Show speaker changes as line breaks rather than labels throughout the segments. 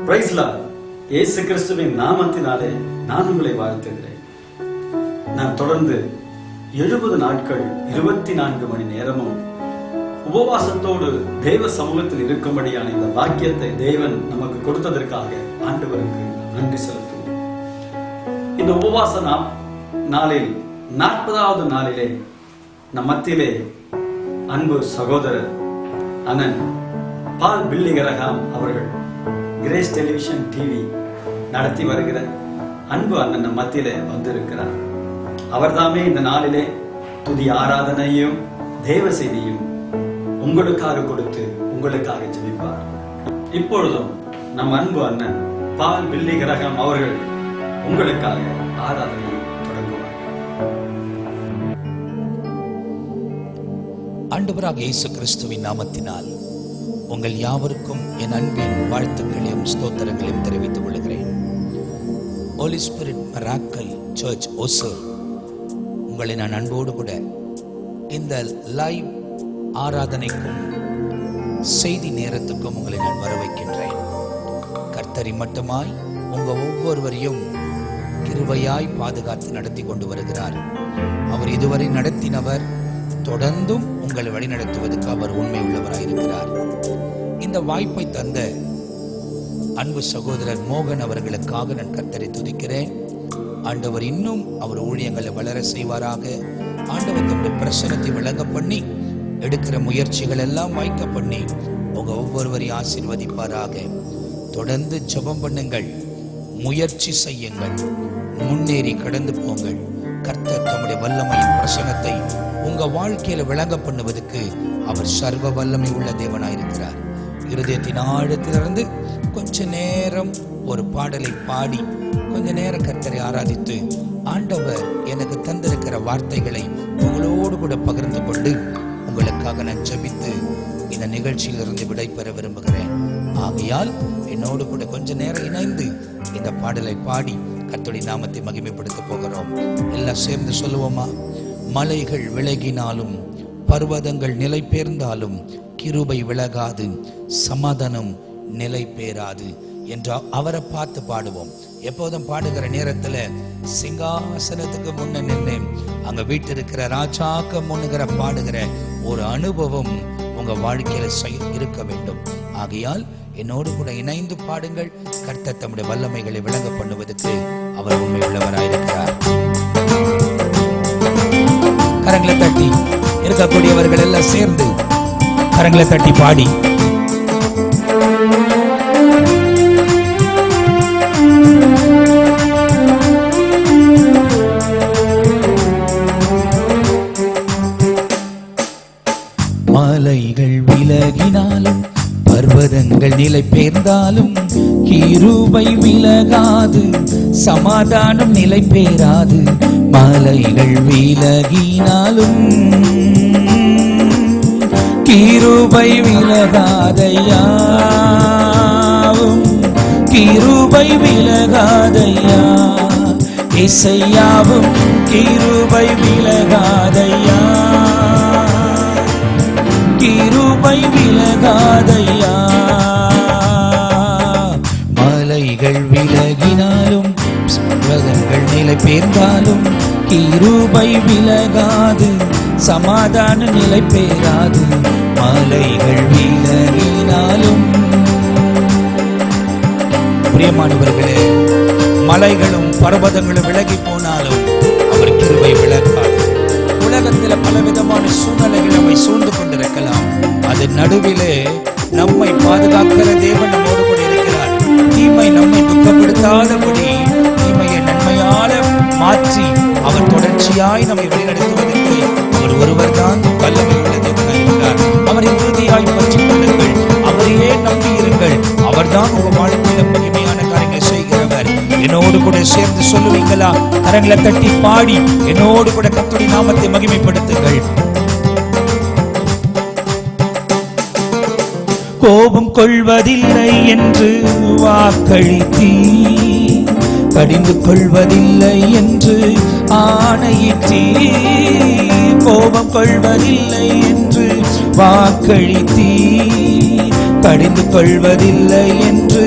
Price Lord. இயேசு கிறிஸ்துவின் நாமத்தினாலே நான் உங்களை வாழ்த்துகிறேன். நான் தொடர்ந்து 70 நாட்கள் 24 மணி நேரமும் உபவாசத்தோடு தேவ சமூகத்தில் இருக்கும்படியான இந்த வாக்கியத்தை தேவன் நமக்கு கொடுத்ததற்காக ஆண்டவருக்கு நன்றி செலுத்துவோம். இந்த உபவாச நாளில் 40வது நாளிலே நம் மத்தியிலே அன்பு சகோதரர் அண்ணன் பால் பில்லிகரகாம் அவர்கள் கிரேஸ் டெலிவிஷன் டிவி நடத்தி வருகிற அன்பு அண்ணன் நம் மத்தியிலே வந்திருக்கிறார். அவர்தாமே இந்த நாளிலே துதி ஆராதனையும் தேவ செய்தியும் உங்களுக்காக கொடுத்து உங்களுக்காக ஜெபிப்பார். இப்பொழுதும் நம் அன்பு அண்ணன் பால் பில்லிகரகாம் அவர்கள் உங்களுக்காக ஆராதனையை தொடங்குவார்.
ஆண்டவராக இயேசு கிறிஸ்துவின் நாமத்தினால் உங்கள் யாவருக்கும் என் அன்பின் வாழ்த்துக்களையும் ஸ்தோத்திரங்களையும் தெரிவித்துக் கொள்கிறேன். Holy spirit miracle church Hosur உங்களை நான் அன்போடு கூட இந்த லைவ் ஆராதனைக்கும் செய்தி நேரத்துக்கும் உங்களை நான் வரவைக்கின்றேன். கர்த்தரி மட்டுமாய் உங்க ஒவ்வொருவரையும் கிருபையாய் பாதுகாத்து நடத்தி கொண்டு வருகிறார். அவர் இதுவரை நடத்தினவர், தொடர்ந்தும் உங்களை வழிநடத்துவதற்கு அவர் உண்மை உள்ளவராயிருக்கிறார். இந்த வாய்ப்பை தந்த அன்பு சகோதரர் மோகன் அவர்களுக்காக நான் கர்த்தரை துதிக்கிறேன். ஆண்டவர் இன்னும் அவர் ஊழியங்களை வளர செய்வாராக. ஆண்டவர் தம்முடைய பிரசனத்தை விளங்க பண்ணி எடுக்கிற முயற்சிகள் எல்லாம் வாய்க்க பண்ணி உங்க ஒவ்வொருவரையும் ஆசீர்வதிப்பாராக. தொடர்ந்து ஜெபம் பண்ணுங்கள், முயற்சி செய்யுங்கள், முன்னேறி கடந்து போங்கள். கர்த்தர் தம்முடைய வல்லமையின் பிரசனத்தை உங்க வாழ்க்கையில விளங்க பண்ணுவதற்கு அவர் சர்வ வல்லமை உள்ள தேவனாயிருக்கிறார். இருதயத்தின் ஆழத்திலிருந்து கொஞ்ச நேரம் ஒரு பாடலை பாடி கொஞ்ச நேரம் கர்த்தரை ஆராதித்து ஆண்டவர் எனக்கு தந்திருக்கிற வார்த்தைகளை உங்களோடு கூட பகிர்ந்து கொண்டு உங்களுக்காக நான் ஜெபித்து இந்த நிகழ்ச்சியிலிருந்து விடை பெற விரும்புகிறேன். ஆகையால் என்னோடு கூட கொஞ்ச நேரம் இணைந்து இந்த பாடலை பாடி கர்த்தருடைய நாமத்தை மகிமைப்படுத்த போகிறோம். எல்லாம் சேர்ந்து சொல்லுவோமா? மலைகள் விலகினாலும் பர்வதங்கள் நிலை பெயர்ந்தாலும் கிருபை விலகாது, சமாதானம் நிலை பெயராது என்று அவரை பார்த்து பாடுவோம். எப்போதும் பாடுகிற நேரத்துல சிங்காசனத்துக்கு முன்ன நின்று அங்க வீட்டிருக்கிற ராஜாக்க முன்னுகிற பாடுகிற ஒரு அனுபவம் உங்க வாழ்க்கையில இருக்க வேண்டும். ஆகையால் என்னோடு கூட இணைந்து பாடுங்கள். கர்த்தர் தம்முடைய வல்லமைகளை விளங்க பண்ணுவதற்கு அவர் உண்மை உள்ளவராயிருக்கிறார். கரங்களை தட்டி இருக்கக்கூடியவர்கள் எல்லாம் சேர்ந்து கரங்களை தட்டி பாடி மலைகள் விலகினாலும் பர்வதங்கள் நிலை பெயர்ந்தாலும் கிருபை விலகாது, சமாதானம் நிலை பெயராது. மலைகள் விலகினாலும் கிருபை விலகாதையா, கிருபை விலகாதையா. இசையாவும் கிருபை விலகாதையா, கிருபை விலகாதையா. மலைகள் விலகினாலும் பர்வதங்கள் நிலை பெயர்ந்தாலும் கிருபை விலகாது, சமாதான நிலை பெயராது. மலைகள் விலகினாலும். பிரியமானவர்களே, மலைகளும் பர்வதங்களும் விலகி போனாலும் அவர் கிருபை விலகாது. உலகத்தில் பலவிதமான சூழ்நிலைகள் நம்மை சூழ்ந்து கொண்டிருக்கலாம். அது நடுவிலே நம்மை பாதுகாக்கிற தேவன் நம்மோடு கூட இருக்கிறார். தீமை நம்மை துக்கப்படுத்தாதபடி தீமையை நன்மையால மாற்றி அவர் தொடர்ச்சியாய் நம்மை வழிநடத்துவதற்கு அவர் ஒருவர் தான் வல்லமை உள்ள தேவனாய் இருக்கிறார். அவரை உறுதியாய் பற்றிக் கொள்ளுங்கள், அவரையே நம்பி இருங்கள். அவர்தான் உங்க வாழ்க்கையில மகிமையான காரியங்களை செய்கிறவர். என்னோடு கூட சேர்ந்து சொல்லுவீங்களா? கரங்களை தட்டி பாடி என்னோடு கூட கர்த்தருடைய நாமத்தை மகிமைப்படுத்துங்கள். கோபம் கொள்வதில்லை என்று வாக்களித்தீ, கடிந்து கொள்வதில்லை என்று ஆணையிட்டீ. கோபம் கொள்வதில்லை என்று வாக்களித்தீ, கடிந்து கொள்வதில்லை என்று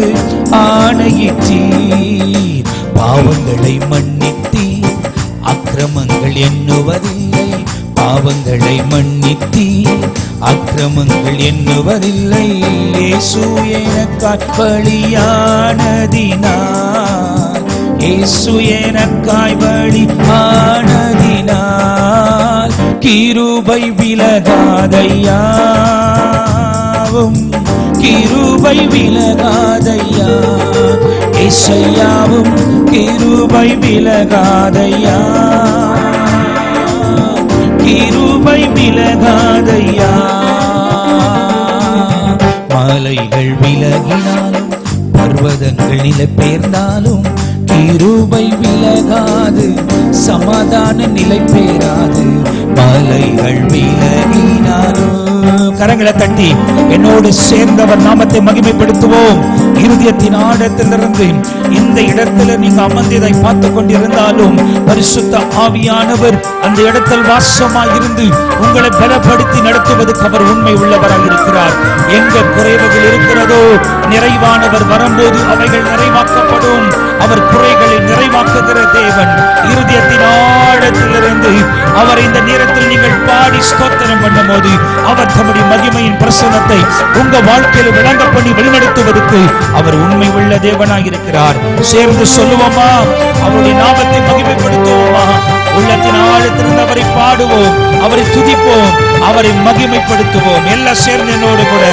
ஆணையிட்டீர். பாவங்களை மன்னித்தீர், அக்கிரமங்கள் எண்ணுவதில்லை. பாவங்களை மன்னித்தீர், அக்கிரமங்கள் எண்ணுவதில்லை. இயேசு எனக்காய் பலியானதினால், இயேசு எனக்காய் பலியானதினால் கிருபை விலகாதையாவும், கிருபை விலகாதையா. இசையாவும் கிருபை விலகாதையா, கிருபை விலகாதையா. மலைகள் விலகினாலும் பர்வதங்கள் நிலை பெயர்ந்தாலும் கிருபை விலகாது, சமாதான நிலை பெயராது. மலைகள் விலகினாலும். கரங்களை தட்டி என்னோடு சேர்ந்தவர் நாமத்தை மகிமைப்படுத்துவோம். இருதயத்தின் ஆழத்திலிருந்து இந்த இடத்துல நீங்க அமர்ந்ததை பார்த்து கொண்டிருந்தாலும் பரிசுத்த ஆவியானவர் அந்த இடத்தில் வாசமாய் இருந்து உங்களை பலப்படுத்தி நடத்துவதற்கு அவர் உண்மை உள்ளவராக இருக்கிறார். எங்க குறைவுகள் இருக்கிறதோ நிறைவானவர் வரும்போது அவைகள் நிறைவாக்கப்படும். அவர் குறைகளை நிறைவாக்குகிற தேவன். இருதயத்தின் ஆழத்திலிருந்து அவர் இந்த நேரத்தில் நீங்கள் பாடி ஸ்தோத்திரம் பண்ணும் போது அவர் தம்முடைய மகிமையின் பிரசன்னத்தை உங்க வாழ்க்கையில் விளங்க பண்ணி வெளிநடத்துவதற்கு அவர் உண்மை உள்ள தேவனாக இருக்கிறார். சேர்ந்து சொல்லுவோமா? அவருடைய நாமத்தை மகிமைப்படுத்துவோமா? உள்ளத்தின் ஆழத்திலிருந்து அவரை பாடுவோம், அவரை துதிப்போம், அவரை மகிமைப்படுத்துவோம். எல்லாம் சேர்ந்து என்னோடு கூட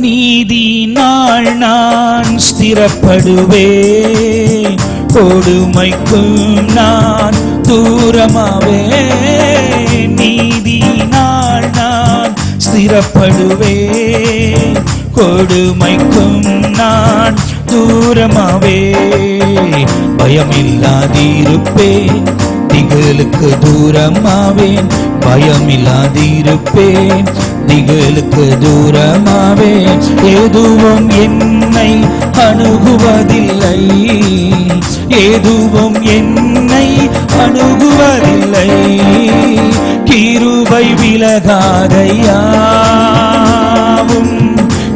நீதினால் நான் ஸ்திரப்படுவேன், கொடுமைக்கும் நான் தூரமாவேன். நீதினால் நான் ஸ்திரப்படுவேன், கொடுமைக்கும் நான் தூரமாவேன். பயமில்லாதிருப்பேன், திகழுக்கு தூரமாவேன். பயமில்லாதிருப்பேன், திகழுக்கு தூரமாவேன். எதுவும் என்னை அணுகுவதில்லை, எதுவும் என்னை அணுகுவதில்லை. கிருபை விலகாதையாவும்,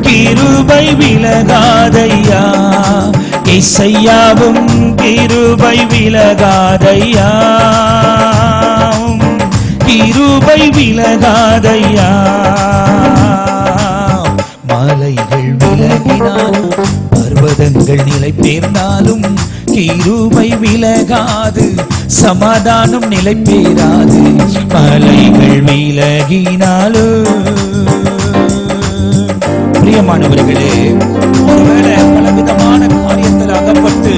கிருபை விலகாதையா. இசையாவும் கிருபை விலகாதையாவும், கிருபை விலகாதையா. மலைகள் விலகினாலும் பர்வதங்கள் நிலை பெயர்ந்தாலும் கிருபை விலகாது, சமாதானம் நிலை பெயராது. மலைகள் விலகினாலும். பிரியமானவர்களே, ஒருவேளை பலவிதமான காரியத்தில் அகப்பட்டு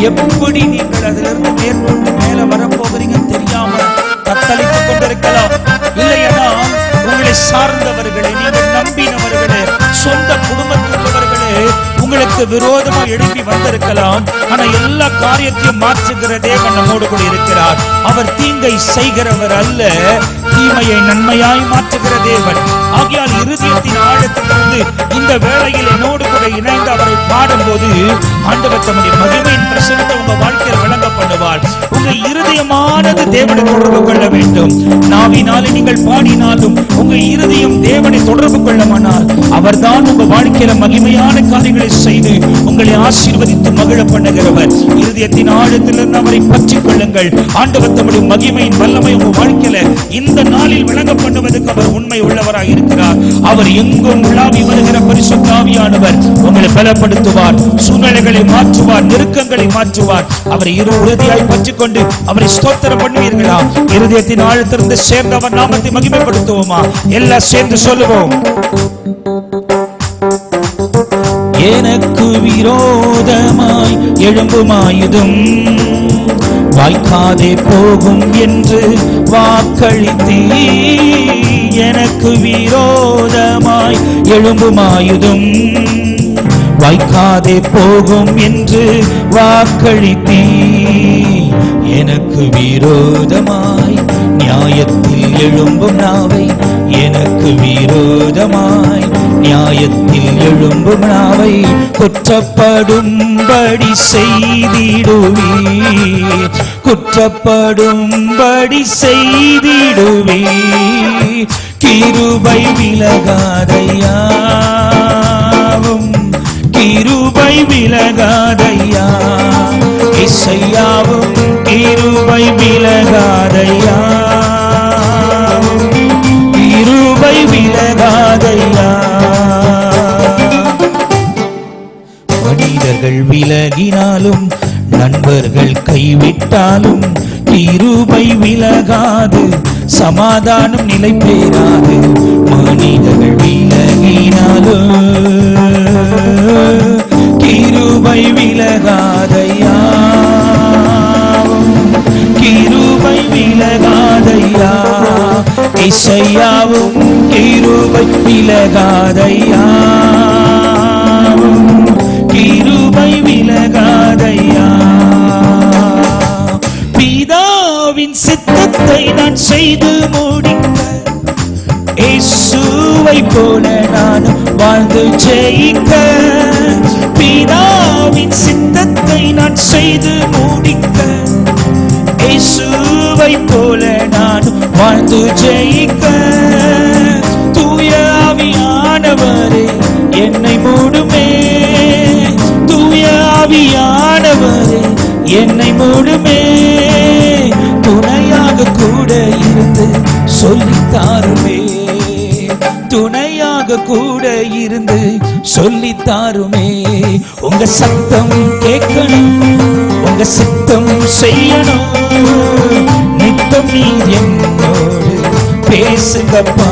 எப்படி நீங்கள் அதிலிருந்து மேற்கொண்டு மேல வரப்போகிறீங்கன்னு தெரியாம தத்தளித்துக் கொண்டிருக்கலாம். இல்லையா உங்களை சார்ந்தவர்களே, நீங்கள் நம்பினவர்களே, சொந்த குடும்பத்திலுள்ளவர்களே உங்களுக்கு விரோதமா எழுப்பி வந்திருக்கலாம். ஆனா எல்லா காரியத்தையும் மாற்றுகிற தேவன் நம்மோடு கூட இருக்கிறார். அவர் தீங்கை செய்கிறவர் அல்ல, தீமையை நன்மையாய் மாற்றுகிற தேவன். ஆகையால் இருதயத்தின் ஆழத்திலிருந்து இந்த வேளையில் என்னோடு கூட இணைந்து அவரை பாடும்போது ஆண்டவர் தம்முடைய மகிமையின் பிரசன்னத்தை உங்க வாழ்க்கையில் விளங்க பண்ணுவார். உங்க இருதயமானது தேவனை தொடர்பு கொள்ள வேண்டும். நாவினாலே நீங்கள் பாடினாலும் உங்க இருதயம் தேவனை தொடர்பு கொள்ளமானால் அவர்தான் உங்க வாழ்க்கையில மகிமையான காரியங்களை செய்து உங்களை ஆசீர்வதித்து மகிழ பண்ணுகிறவர். இருதயத்தின் ஆழத்திலிருந்து அவரை பற்றிக் கொள்ளுங்கள். ஆண்டவர் தம்முடைய மகிமையின் வல்லமை உங்க வாழ்க்கையில இந்த நாளில் விளங்க பண்ணுவதற்கு அவர் உண்மை உள்ளவராக இருக்கிறார். அவர் எங்கும் உலாவி வருகிற பரிசுத்த ஆவியானவர் உங்களை பலப்படுத்துவார், சூழ்நிலைகளை மாற்றுவார், நெருக்கங்களை மாற்றுவார். அவரை உறுதியாய் பற்றிக் கொண்டு அவரை ஸ்தோத்திரம் பண்ணுவீர்களா? இருதயத்தின் ஆழத்திலிருந்து சேர்ந்து அவர் நாமத்தை மகிமைப்படுத்துவோமா? எல்லாம் சேர்ந்து சொல்லுவோம். எனக்கு விரோதமாய் எழும்புமாயுதும் வாய்க்காதே போகும் என்று வாக்களித்தீ. எனக்கு விரோதமாய் எழும்புமாயுதும் வாய்க்காதே போகும் என்று வாக்களித்தீ. எனக்கு விரோதமாய் நியாயத்தில் எழும்பும் நாவை, எனக்கு விரோதமாய் நியாயத்தில் எழும்பும் நாவை குற்றப்படும்படி செய்திடுவீர், குற்றப்படும்படி செய்திடுவீர். கிருபை விலகாதையாவும், கிருபை விலகாதையா, இசையாவும் கிருபை விலகாதையா, கிருபை விலகாதையா. மனிதர்கள் விலகினாலும் நண்பர்கள் கைவிட்டாலும் கிருபை விலகாது, சமாதானம் நிலை பெறாது. மனிதர்கள் விலகினாலும் கிருபை விலகாதையா, கிருபை விலகாதையா, இசையாவும் கிருபை விலகாதையா, கிருபை விலகாதையா. பிதாவின் சித்தத்தை நான் செய்து முடிக்க, இயேசுவை போல நான் வாழ்ந்து ஜெயிக்க. பிதாவின் சித்தத்தை நான் செய்து முடிக்க, இயேசுவை போல நான் வாழ்ந்து ஜெயிக்க. தூய ஆவியானவரே என்னை மூடுமே, தூய ஆவியானவரே என்னை மூடுமே. துணையாக கூட இருந்து சொல்லித்தாருமே, துணையாக கூட இருந்து சொல்லித்தாருமே. உங்க சத்தம் கேட்கணும், உங்க சித்தம் செய்யணும். நித்தம் நீர் என்னோடு பேசுங்கப்பா,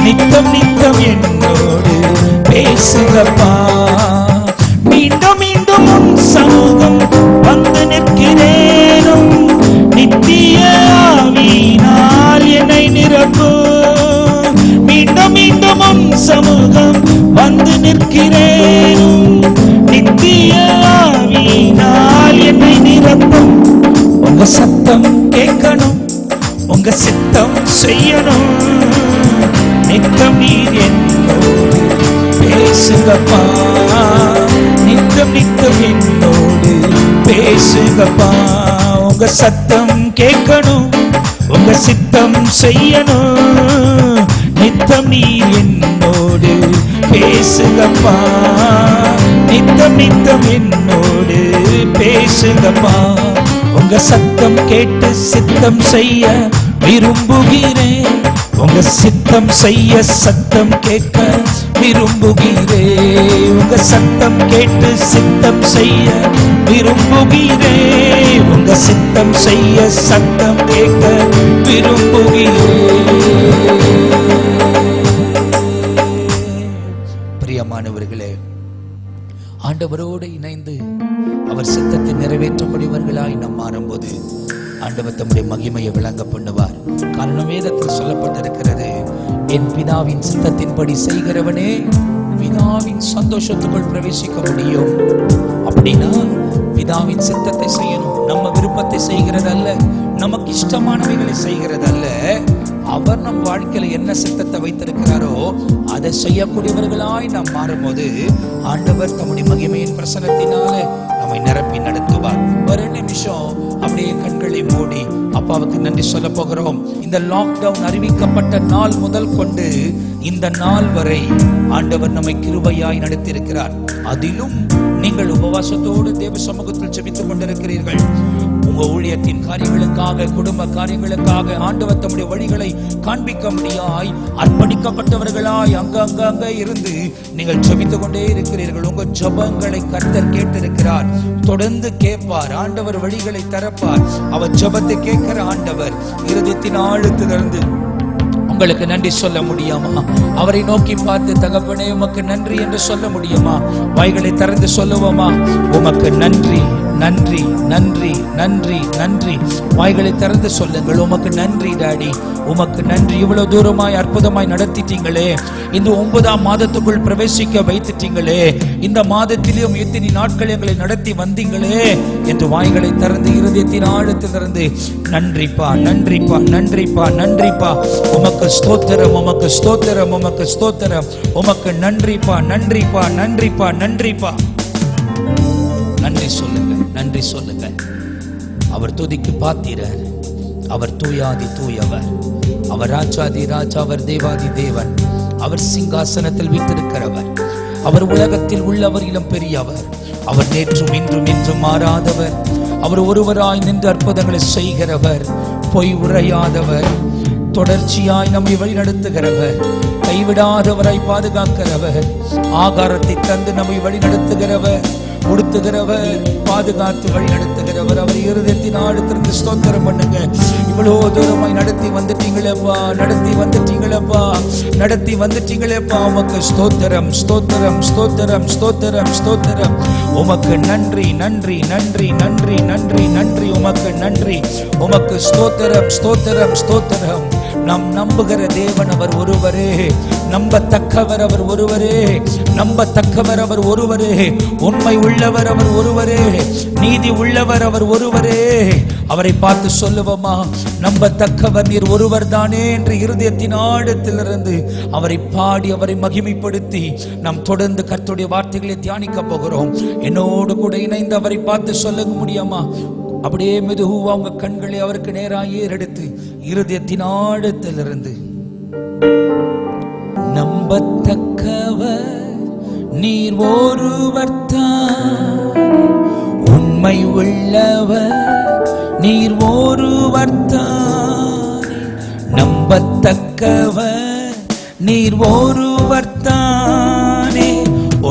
நித்தம் நித்தம் என்னோடு பேசுங்கப்பா. மீண்டும் மீண்டும் உன் சமூகம் வந்து நிற்கிறேனும், நித்திய ஆவியினால் என்னை நிரப்பும். மீண்டும் மீண்டும் உன் சமூகம் வந்து நிற்கிறேனும், நித்திய ஆவியினால் என்னை நிரப்பும். உங்க சத்தம் கேட்கணும், உங்க சித்தம் செய்யணும். நித்தம் நீர் என்னோடு பேசுங்கப்பா, நித்தம் நித்தம் என்னோடு பேசுங்கப்பா. உங்க சத்தம் கேட்கணும், உங்க சித்தம் செய்யணும். நித்தம் நீர் என்னோடு பேசுங்கப்பா, நித்தம் நித்தம் என்னோடு பேசுங்கப்பா. உங்க சத்தம் கேட்டு சித்தம் செய்ய விரும்புகிறேன், உங்க சித்தம் செய்ய சத்தம் கேட்க விரும்புகிறேன். உங்க சத்தம் கேட்டு சித்தம் செய்ய விரும்புகிறேன், உங்க சித்தம் செய்ய சத்தம் கேட்க விரும்புகிறேன். பிரியமானவர்களே, ஆண்டவரோடு இணைந்து அவர் சித்தத்தை நிறைவேற்றும்படிவர்களாய் நாம் மாறும்போது ஆண்டவர் தம்முடைய மகிமையை விளங்க பண்ணுவார். காரணம் வேதத்தில் சொல்லப்பட்டிருக்கிறது, என் பிதாவின் சித்தத்தின்படி செய்கிறவனே பிதாவின் சந்தோஷத்துக்குள் பிரவேசிக்க முடியும். அப்படின்னா பிதாவின் சித்தத்தை செய்யணும், நம்ம விருப்பத்தை செய்கிறதல்ல, நமக்கு இஷ்டமானவைகளை செய்கிறதல்ல. அவர் நம் வாழ்க்கையில என்ன சித்தத்தை வைத்திருக்கிறாரோ அதை செய்யக்கூடியவர்களாய் நாம் மாறும்போது ஆண்டவர் தம்முடைய மகிமையின் பிரசன்னத்தினால நம்மை நிரப்பி நடத்துவார். ஒரு நிமிஷம் அப்படியே கண்களை மூடி அப்பாவுக்கு நன்றி சொல்ல போகிறோம். இந்த லாக்டவுன் அறிவிக்கப்பட்ட நாள் முதல் கொண்டு இந்த நாள் வரை ஆண்டவர் நம்மை கிருபையாய் நடத்தியிருக்கிறார். அதிலும் நீங்கள் உபவாசத்தோடு தேவ சமூகத்தில் ஜெபித்துக் கொண்டிருக்கிறீர்கள். உங்க ஊழியத்தின் காரியங்களுக்காக, குடும்ப காரியங்களுக்காக ஆண்டவர் தம்முடைய வழிகளை காண்பிக்க முடியாய் அர்ப்பணிக்கப்பட்டவர்களாய் அங்க இருந்து நீங்கள் ஜெபித்துக் கொண்டே இருக்கிறீர்கள். உங்க ஜெபங்களை கர்த்தர் கேட்டிருக்கிறார், தொடர்ந்து கேட்பார். ஆண்டவர் வழிகளை திறப்பார். அவர் ஜெபத்தை கேட்கிற ஆண்டவர். இருதயத்தின் ஆழத்திலிருந்து உங்களுக்கு நன்றி சொல்ல முடியுமா? அவரை நோக்கி பார்த்து தகப்பனே உமக்கு நன்றி என்று சொல்ல முடியுமா? வாய்களை திறந்து சொல்லுவோமா? உமக்கு நன்றி நன்றி நன்றி நன்றி நன்றி. வாய்களை திறந்து சொல்லுங்கள், உமக்கு நன்றி டாடி, உமக்கு நன்றி. இவ்வளவு தூரமாய் அற்புதமாய் நடத்திட்டீங்களே, இந்த 9ஆம் மாதத்துக்குள் பிரவேசிக்க வைத்துட்டீங்களே, இந்த மாதத்திலும் எத்தனை நாட்கள் எங்களை நடத்தி வந்தீங்களே என்று வாய்களை திறந்து இருதயத்தின் ஆழத்திலிருந்து நன்றிப்பா நன்றிப்பா நன்றிப்பா நன்றிப்பா, உமக்கு ஸ்தோத்திரம் உமக்கு ஸ்தோத்திரம் உமக்கு ஸ்தோத்திரம், உமக்கு நன்றிப்பா நன்றிப்பா நன்றிப்பா நன்றிப்பா. நன்றி சொல்லுங்க, நன்றி சொல்லுங்க. அவர் துதிக்கு பாத்திரர், அவர் தூயாதி தூயவர், அவர் ராஜாதி ராஜா, அவர் தேவாதி தேவன், அவர் சிங்காசனத்தில் வீற்றிருக்கிறவர், அவர் உலகத்தில் உள்ளவரிலும் பெரியவர், அவர் நேற்றும் இன்றும் என்றும் மாறாதவர், அவர் ஒருவராய் நின்று அற்புதங்களை செய்கிறவர், பொய் உரையாதவர், தொடர்ச்சியாய் நம்மை வழிநடத்துகிறவர், கைவிடாதவராய் பாதுகாக்கிறவர், ஆகாரத்தை தந்து நம்மை வழிநடத்துகிறவர், உடுத்துகிறவர், பாதுகாத்து வழி நடத்துகிறவர். அவர் இருதயத்தின் ஆழத்திலிருந்து ஸ்தோத்திரம் பண்ணுங்க. இவ்வளவு தூரமாய் நடத்தி வந்துட்டீங்களேப்பா, நடத்தி வந்துட்டீங்களேப்பா, நடத்தி வந்துட்டீங்களேப்பா, உமக்கு ஸ்தோத்திரம் ஸ்தோத்திரம் ஸ்தோத்திரம் ஸ்தோத்திரம் ஸ்தோத்திரம். உமக்கு நன்றி நன்றி நன்றி நன்றி நன்றி நன்றி, உமக்கு நன்றி, உமக்கு ஸ்தோத்திரம் ஸ்தோத்திரம் ஸ்தோத்திரம். நாம் நம்புகிற தேவன் அவர் ஒருவரே, நம்பத்தக்கவர் அவர் ஒருவரே, நம்பத்தக்கவர் அவர் ஒருவரே, உண்மை உள்ளவர் அவர் ஒருவரே, நீதி உள்ளவர் அவர் ஒருவரே. அவரை பார்த்து சொல்லுவோமா, நம்பத்தக்கவர் நீர் ஒருவர் தானே என்று இருதயத்தின் ஆழத்திலிருந்து அவரை பாடி அவரை மகிமைப்படுத்தி நாம் தொடர்ந்து கர்த்தருடைய வார்த்தைகளை தியானிக்க போகிறோம். என்னோடு கூட இணைந்து அவரை பார்த்து சொல்ல முடியுமா? அப்படியே மெதுவா உங்க கண்களை அவருக்கு நேராக ஏறெடுத்து இருதயத்தின் ஆழத்திலிருந்து, நம்பத்தக்கவர் நீர் ஒருவர் தான், உண்மை உள்ளவர் நீர் ஒருவர் தான், நம்பத்தக்கவர் நீர் ஒருவர் தானே,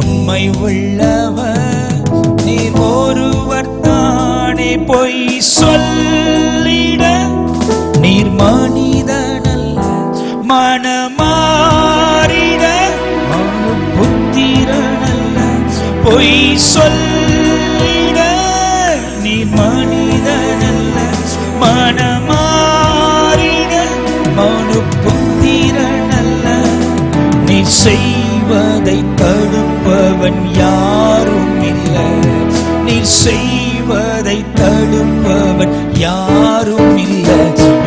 உண்மை உள்ளவர் நீர் ஒருவர் தானே, பொய் சொல்லிட நீர் மனிதனல்ல, மனமாறிட புத்திரனல்ல, பொய் சொல்லிட நீர் மனிதனல்ல, மனமாறிட மனு புத்திரனல்ல, நீ செய்வதை தடுப்பவன் யாரும் இல்லை, நீ செய்வதை தடுப்பவன் யாரும் இல்லை.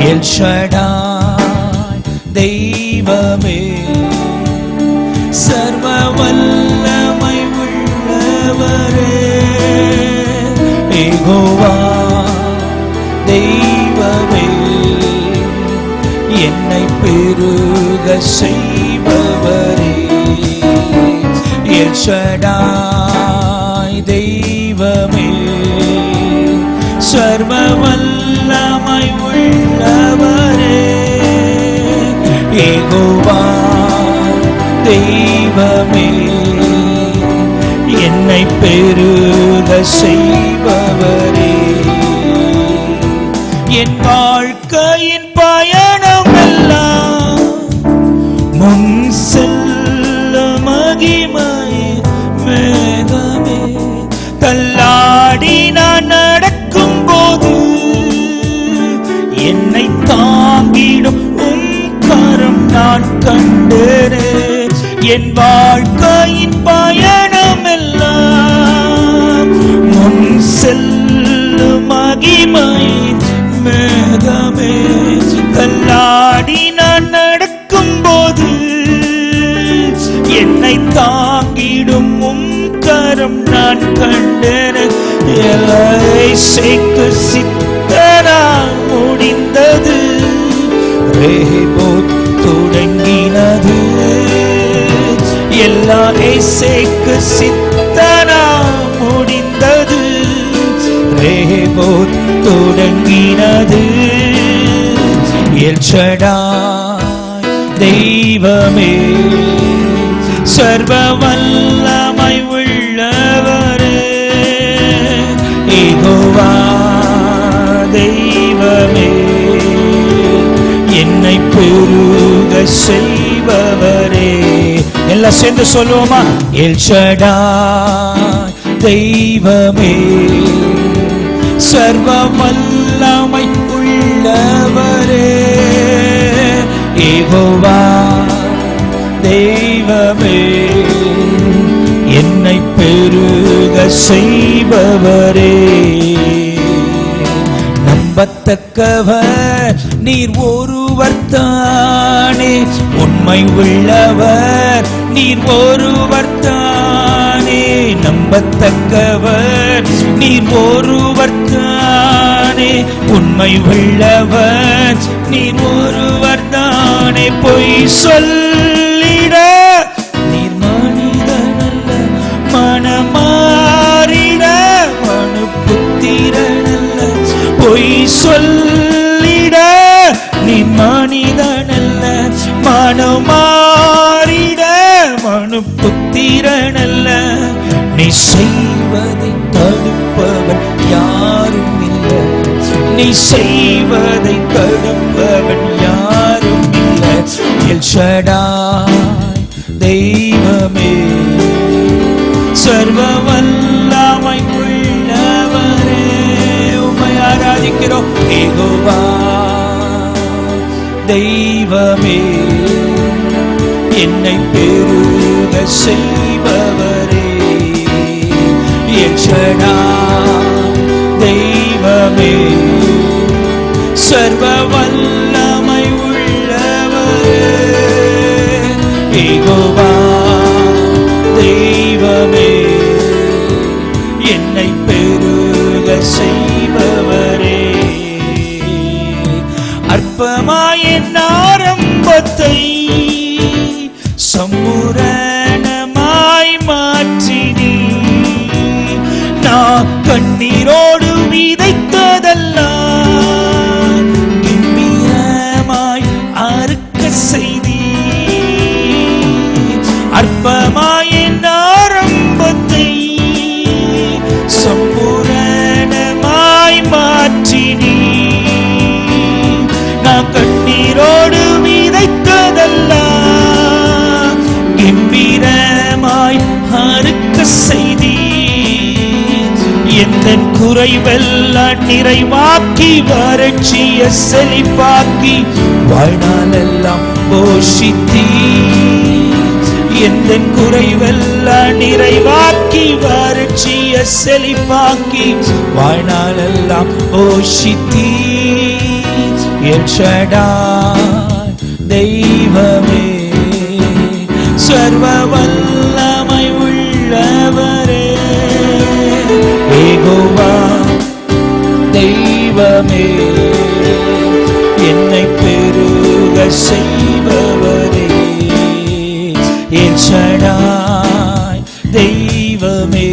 எல் ஷடாய் தெய்வமே, சர்வ வல்லமை உள்ளவரே, யெகோவா தெய்வமே, என்னை பெருக செய்பவரே, எல் ஷடாய் தெய்வமே, சர்வ வல்லமை உள்ளவரே, யெகோவா தெய்வமே, என்னை பெருக செய்பவரே. என் வாழ்க்கையின் பயணம் எல்லாம் முன் செல்ல மகிமை மேகமே, தள்ளாடி நான் நடக்கும் போது என்னை தாங்கிடும் உம் கரம் நான் கண்டேனே. என் வாழ்க்கையின் பயணம் எல்லாம் முன் செல்லும் மகிமை மேகமே, தள்ளாடி நான் நடக்கும் போது என்னை தாங்கிடும் உம் கரம் நான் கண்டேனே. எல்லை சேர்க்க சித்தரால் முடிந்தது, ரேபோத் தொடங்கினது, எல்லாம் இசைக்கு சித்தரால் முடிந்தது, ரேபோத் தொடங்கினது. எல் ஷடாய் தெய்வமே, சர்வ வல்லமை உள்ளவரே, யெகோவா தெய்வமே, என்னை பெருக செய்பவரே. எல்லாம் சேர்ந்து சொல்லுவோமா? எல் ஷடாய் தெய்வமே, சர்வ வல்லமை உள்ளவரே, யெகோவா தெய்வமே, என்னை பெருக செய்பவரே. நம்பத்தக்கவர் நீர் ஒருவர் தானே, உண்மை உள்ளவர் நீர் ஒருவர் தானே. நம்பத்தக்கவர் நீர் ஒருவர் தானே, உண்மை உள்ளவர் நீர் ஒருவர் தானே. பொய் சொல்லிட நீர் மனிதனல்ல, மனமாறிட மனுபுத்திரனல்ல. பொய் சொல்லிட நீ மனிதனல்ல, மனமாறிட மனுபுத்திரனல்ல. நீ செய்வதை தடுப்பவன் யாரும் இல்லை, நீ செய்வதை தடுப்பவன் யாரும் இல்லை. எல் ஷடாய் தெய்வமே, சர்வ வல்லமை உள்ளவரே, உம்மை ஆராதிக்கிறோம். யெகோவா தெய்வமே, என்னை பெருக செய்பவரே. எல் ஷடாய் தெய்வமே, சர்வ வல்லமை உள்ளவரே. யெகோவா தெய்வமே, என்னை பெருக செய்பவரே. அற்பமாய் என் ஆரம்பத்தை சம்பூரணமாய் மாற்றினீ. நான் கண்ணீரோடு விதைத்ததெல்லாம் கம்பீரமாய் அறுக்க செய்தி. அற்பமாய் என் ஆரம்பத்தை சம்பூரணமாய் மாற்றினீ. நான் கண்ணீரோடு விதைத்ததெல்லாம் கம்பீரமாய் அறுக்க செய்தி. எந்த குறைவெல்லாம் நிறைவாக்கி வறட்சிய செழிப்பாக்கி வாழ்நாளெல்லாம் போஷித்தீ. எந்த குறைவெல்லாம் நிறைவாக்கி வறட்சிய செழிப்பாக்கி வாழ்நாளெல்லாம் போஷித்தீ. எல் ஷடாய் தெய்வமே, சர்வ வல்லமை உள்ளவரே. யெகோவா தெய்வமே, என்னை பெருக செய்பவரே. எல் ஷடாய் தெய்வமே,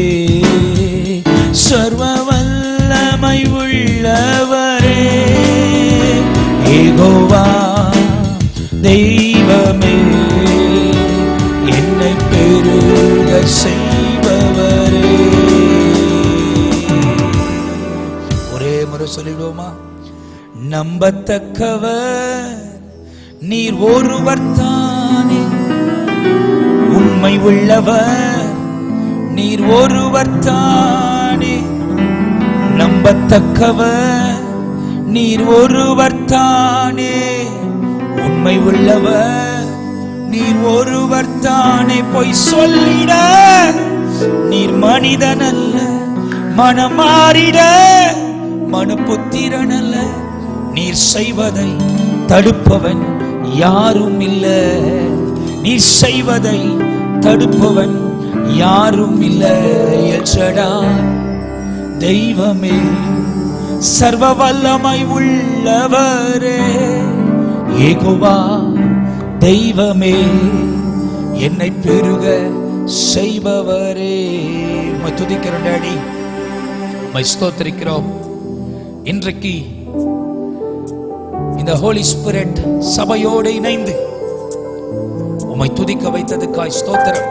சர்வ வல்லமை உள்ளவரே. யெகோவா தெய்வமே, என்னை பெருக செய்பவரே. ஒரே முறை சொல்லிடுவோமா? நம்பத்தக்கவர் நீர் ஒருவர் தானே, உண்மை உள்ளவர் நீர் ஒருவர் தானே. நம்பத்தக்கவர் நீர் ஒருவர் தானே, உண்மை உள்ளவர் நீர் ஒருவர் தானே. பொய் சொல்லிட நீர் மனிதனல்ல, மனமாறிட மனுபுத்திரனல்ல. நீர் செய்வதை தடுப்பவன் யாரும் இல்லை, நீர் செய்வதை தடுப்பவன் யாரும் இல்லை. எல் ஷடாய் தெய்வமே, சர்வ வல்லமை உள்ளவரே. யெகோவா தெய்வமே, என்னை பெருக செய்பவரே. உம்மை துதிக்கிறோம் டாடி, உம்மை ஸ்தோத்திரிக்கிறோம். இன்றைக்கு இந்த ஹோலி ஸ்பிரிட் சபையோடு இணைந்து உம்மை துதிக்க வைத்ததுக்காய் ஸ்தோத்திரம்.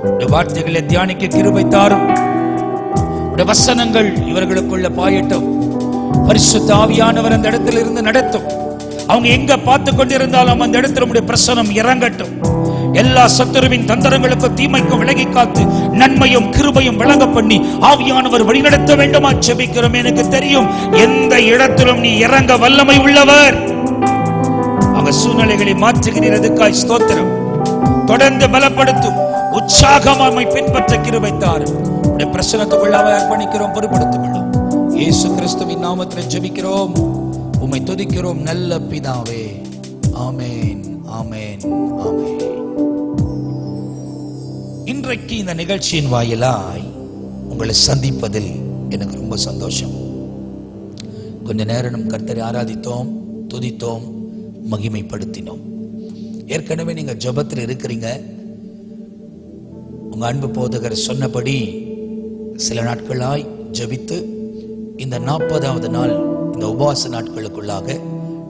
உடைய வார்த்தைகளை தியானிக்க கிருபை தாரும். உடைய வசனங்கள் இவர்களுக்குள்ள பாயட்டும். பரிசுத்த ஆவியானவர் அந்த இடத்துல இருந்து நடத்தும். அவங்க எங்க பார்த்து கொண்டிருந்தாலும் அந்த இடத்துல உடைய பிரசனம் இறங்கட்டும். எல்லா சத்துருவின் தந்திரங்களுக்கும் தீமைக்கும் விலகி காத்து நன்மையும் கிருபையும் விளங்க பண்ணி ஆவியானவர் வழிநடத்த வேண்டுமா ஜெபிக்கிறோம். எனக்கு தெரியும் எந்த இடத்திலும் நீ இறங்க வல்லமை உள்ளவர். அவர் சூழ்நிலைகளை மாற்றுகிறீர், அதுக்காய் ஸ்தோத்திரம். தொடர்ந்து பலப்படுத்தும், உற்சாகமாய் பின்பற்ற கிருபை தாரும். உடைய பிரசன்னத்துக்குள்ளாக அர்ப்பணிக்கிறோம், பொறுப்படுத்திக் கொள்ளும். இயேசு கிறிஸ்துவின் நாமத்தில் ஜெபிக்கிறோம், உம்மை துதிக்கிறோம் நல்ல பிதாவே. ஆமென், ஆமென், ஆமென். இன்றைக்கு இந்த நிகழ்ச்சியின் வாயிலாய் உங்களை சந்திப்பதில் எனக்கு ரொம்ப சந்தோஷம். கொஞ்ச நேரம் நம் கர்த்தரை ஆராதித்தோம், துதித்தோம், மகிமைப்படுத்தினோம். ஏற்கனவே நீங்க ஜெபத்தில் இருக்கிறீங்க. உங்க அன்பு போதகர் சொன்னபடி சில நாட்களாய் ஜெபித்து இந்த 40வது நாள் இந்த உபவாச நாட்களுக்குள்ளாக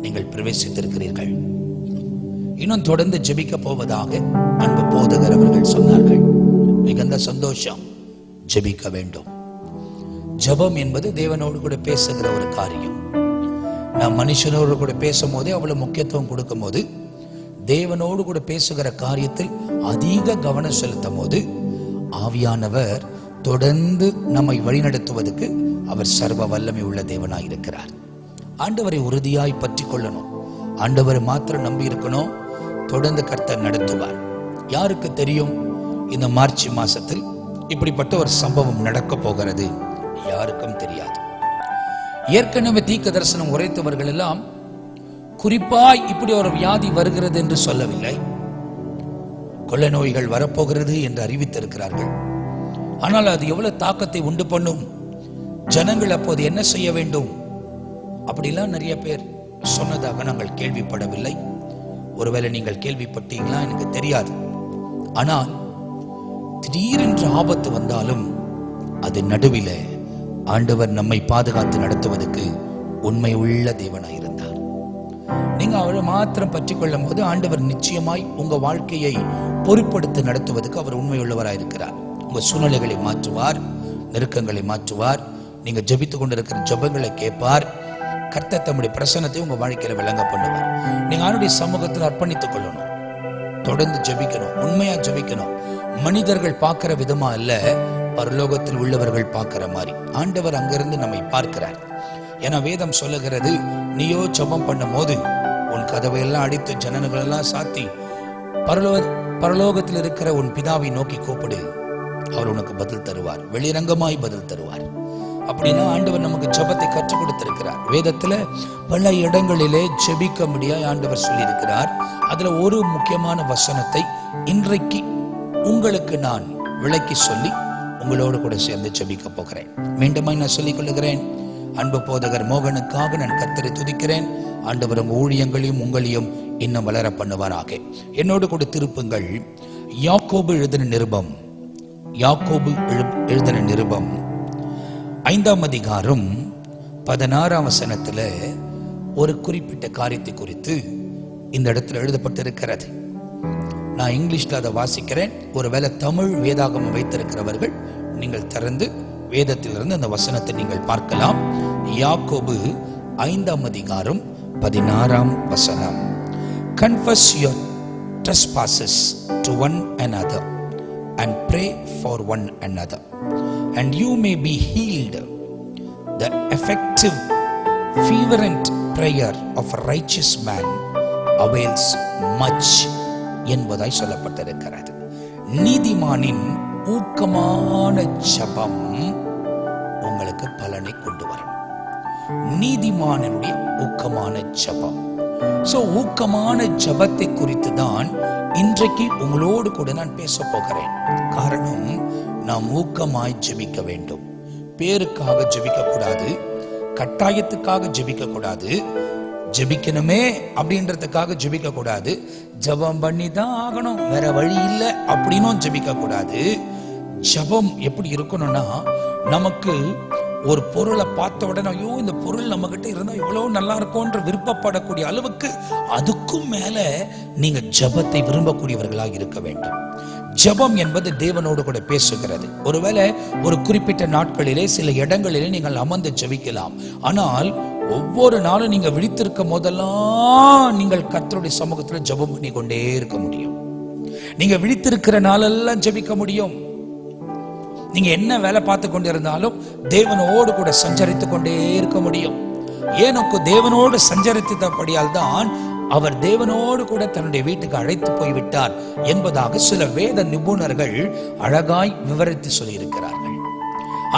நீங்கள் பிரவேசித்திருக்கிறீர்கள். இன்னும் தொடர்ந்து ஜெபிக்க போவதாக அன்பு போதகர் அவர்கள் சொன்னார்கள். மிகுந்த சந்தோஷம். ஜெபிக்க வேண்டும். ஜெபம் என்பது தேவனோடு கூட பேசுகிற ஒரு காரியம். நாம் மனுஷனோடு கூட பேசும் போதே அவ்வளவு முக்கியத்துவம் கொடுக்கும் போது, தேவனோடு கூட பேசுகிற காரியத்தில் அதிக கவனம் செலுத்தும் போது ஆவியானவர் தொடர்ந்து நம்மை வழிநடத்துவதற்கு அவர் சர்வ வல்லமை உள்ள தேவனாயிருக்கிறார். ஆண்டவரை உறுதியாய் பற்றி கொள்ளணும். ஆண்டவரை மாத்திரம் நம்பி இருக்கணும். தொடர்ந்து கர்த்தர் நடத்துவார். யாருக்கு தெரியும் இந்த மார்ச் மாசத்தில் இப்படிப்பட்ட ஒரு சம்பவம் நடக்க போகிறது? யாருக்கும் தெரியாது. ஏற்கனவே தீர்க்க தரிசனம் உரைத்தவர்கள் எல்லாம் குறிப்பாய் இப்படி ஒரு வியாதி வருகிறது என்று சொல்லவில்லை. கொள்ளை நோய்கள் வரப்போகிறது என்று அறிவித்திருக்கிறார்கள். ஆனால் அது எவ்வளவு தாக்கத்தை உண்டு பண்ணும், ஜனங்கள் அப்போது என்ன செய்ய வேண்டும் அப்படிலாம் நிறைய பேர் சொன்னதாக நாங்கள் கேள்விப்படவில்லை. ஒருவேளை நீங்கள் கேள்விப்பட்டீங்களா எனக்கு தெரியாது. ஆனால் திடீரென்று ஆபத்து வந்தாலும் அது நடுவில் ஆண்டவர் நம்மை பாதுகாத்து நடத்துவதற்கு உண்மை உள்ள தேவனாயிருந்தார். நீங்க அவரை மாத்திரம் பற்றி கொள்ளும் போது ஆண்டவர் நிச்சயமாய் உங்க வாழ்க்கையை பொறுப்படுத்தி நடத்துவதற்கு அவர் உண்மை உள்ளவராயிருக்கிறார். உங்க சூழ்நிலைகளை மாற்றுவார், நெருக்கங்களை மாற்றுவார். நீங்க ஜெபித்துக் கொண்டிருக்கிற ஜெபங்களை கேட்பார். கர்த்தர் தம்முடைய பிரசன்னத்தை உங்க வாழ்க்கையில விளங்க பண்ணுவார். நீங்க அவருடைய சமூகத்தில் அர்ப்பணித்துக் கொள்ளணும். தொடர்ந்து ஜெபிக்கணும், உண்மையா ஜெபிக்கணும். மனிதர்கள் பார்க்கிற விதமா அல்ல, பரலோகத்தில் உள்ளவர்கள் பார்க்கிற மாதிரி. ஆண்டவர் அங்கிருந்து நம்மை பார்க்கிறார். ஏன்னா வேதம் சொல்லுகிறது, நீயோ ஜெபம் பண்ணும் போது உன் கதவை எல்லாம் அடித்து ஜன்னல்கள் எல்லாம் சாத்தி பரலோகத்தில் இருக்கிற உன் பிதாவை நோக்கி கூப்பிடு, அவர் உனக்கு பதில் தருவார், வெளிரங்கமாய் பதில் தருவார். அப்படின்னா ஆண்டவர் நமக்கு ஜெபத்தை கற்றுக் கொடுத்திருக்கிறார். வேதத்துல பல இடங்களிலே ஜெபிக்க முடியாய் ஆண்டவர் சொல்லியிருக்கிறார். அதுல ஒரு முக்கியமான வசனத்தை இன்றைக்கு உங்களுக்கு நான் விளக்கி சொல்லி உங்களோடு கூட சேர்ந்து ஜெபிக்க போகிறேன். மீண்டுமாய் நான் சொல்லிக் கொள்ளுகிறேன், அன்பு போதகர் மோகனுக்காக நான் கர்த்தரை துதிக்கிறேன். ஆண்டவர் உங்க ஊழியங்களையும் உங்களையும் இன்னும் வளர பண்ணுவாராக. என்னோடு கூட திருப்புங்கள் யாக்கோபு எழுதின நிருபம், யாக்கோபு எழுதின நிருபம் 5ஆம் அதிகாரம் 16ஆம் வசனத்துல ஒரு குறிப்பிட்ட காரியத்தை குறித்து இந்த இடத்துல எழுதப்பட்டிருக்கிறது. நான் இங்கிலீஷ்ல அதை வாசிக்கிறேன். ஒருவேளை தமிழ் வேதாகமம் வைத்திருக்கிறவர்கள் நீங்கள் திறந்து வேதத்திலிருந்து அந்த வசனத்தை நீங்கள் பார்க்கலாம். யாக்கோபு 5ஆம் அதிகாரம் 16ஆம் வசனம். Confess your trespasses to one another and pray for one another, and you may be healed. The effective fervent prayer of a righteous man avails much என்பதாய் சொல்லப்பட்டிருக்கிறது. நீதிமானின் ஊக்கமான ஜெபம் உங்களுக்கு பலனை கொண்டு வரும். நீதிமானுடைய ஊக்கமான ஜெபம். சோ ஊக்கமான ஜெபத்தை குறித்து தான் இன்றைக்கு உங்களோடு கூட நான் பேச போகிறேன். காரணம், நாம் ஊக்கமாய் ஜெபிக்க வேண்டும். பேருக்காக ஜெபிக்க கூடாது, கட்டாயத்துக்காக ஜெபிக்க கூடாது, ஜெபிக்கணுமே அப்படின்றதுக்காக ஜெபிக்க கூடாது, ஜெபம் பண்ணி தான் ஆகணும் வேற வழி இல்லை அப்படின்னும் ஜெபிக்க கூடாது. ஜெபம் எப்படி இருக்கணும்னா, நமக்கு ஒரு பொருளை பார்த்த உடனே ஐயோ இந்த பொருள் நம்ம கிட்ட இருந்தா இவ்வளவு நல்லா இருக்கும்ன்ற விருப்பப்படக்கூடிய அளவுக்கு அதுக்கும் மேல நீங்க ஜெபத்தை விரும்பக்கூடியவர்களாக இருக்க வேண்டும். ஜெபம் என்பது தேவனோடு கூட பேசுகிறது. ஒருவேளை ஒரு குறிப்பிட்ட நாட்களிலே சில இடங்களிலே நீங்கள் அமர்ந்து ஜெபிக்கலாம். ஆனால் ஒவ்வொரு நாளும் நீங்க விழித்திருக்கும் போதெல்லாம் நீங்கள் கர்த்தருடைய சமூகத்தில் ஜெபம் பண்ணி கொண்டே இருக்க முடியும். நீங்க விழித்திருக்கிற நாளெல்லாம் ஜெபிக்க முடியும். நீங்க என்ன வேலை பார்த்து கொண்டு இருந்தாலும் தேவனோடு கூட சஞ்சரித்து கொண்டே இருக்க முடியும். ஏனோக்கு தேவனோடு சஞ்சரித்தபடியால் தான் அவர் தேவனோடு கூட தன்னுடைய வீட்டுக்கு அழைத்து போய்விட்டார் என்பதாக சில வேத நிபுணர்கள் அழகாய் விவரித்து சொல்லியிருக்கிறார்கள்.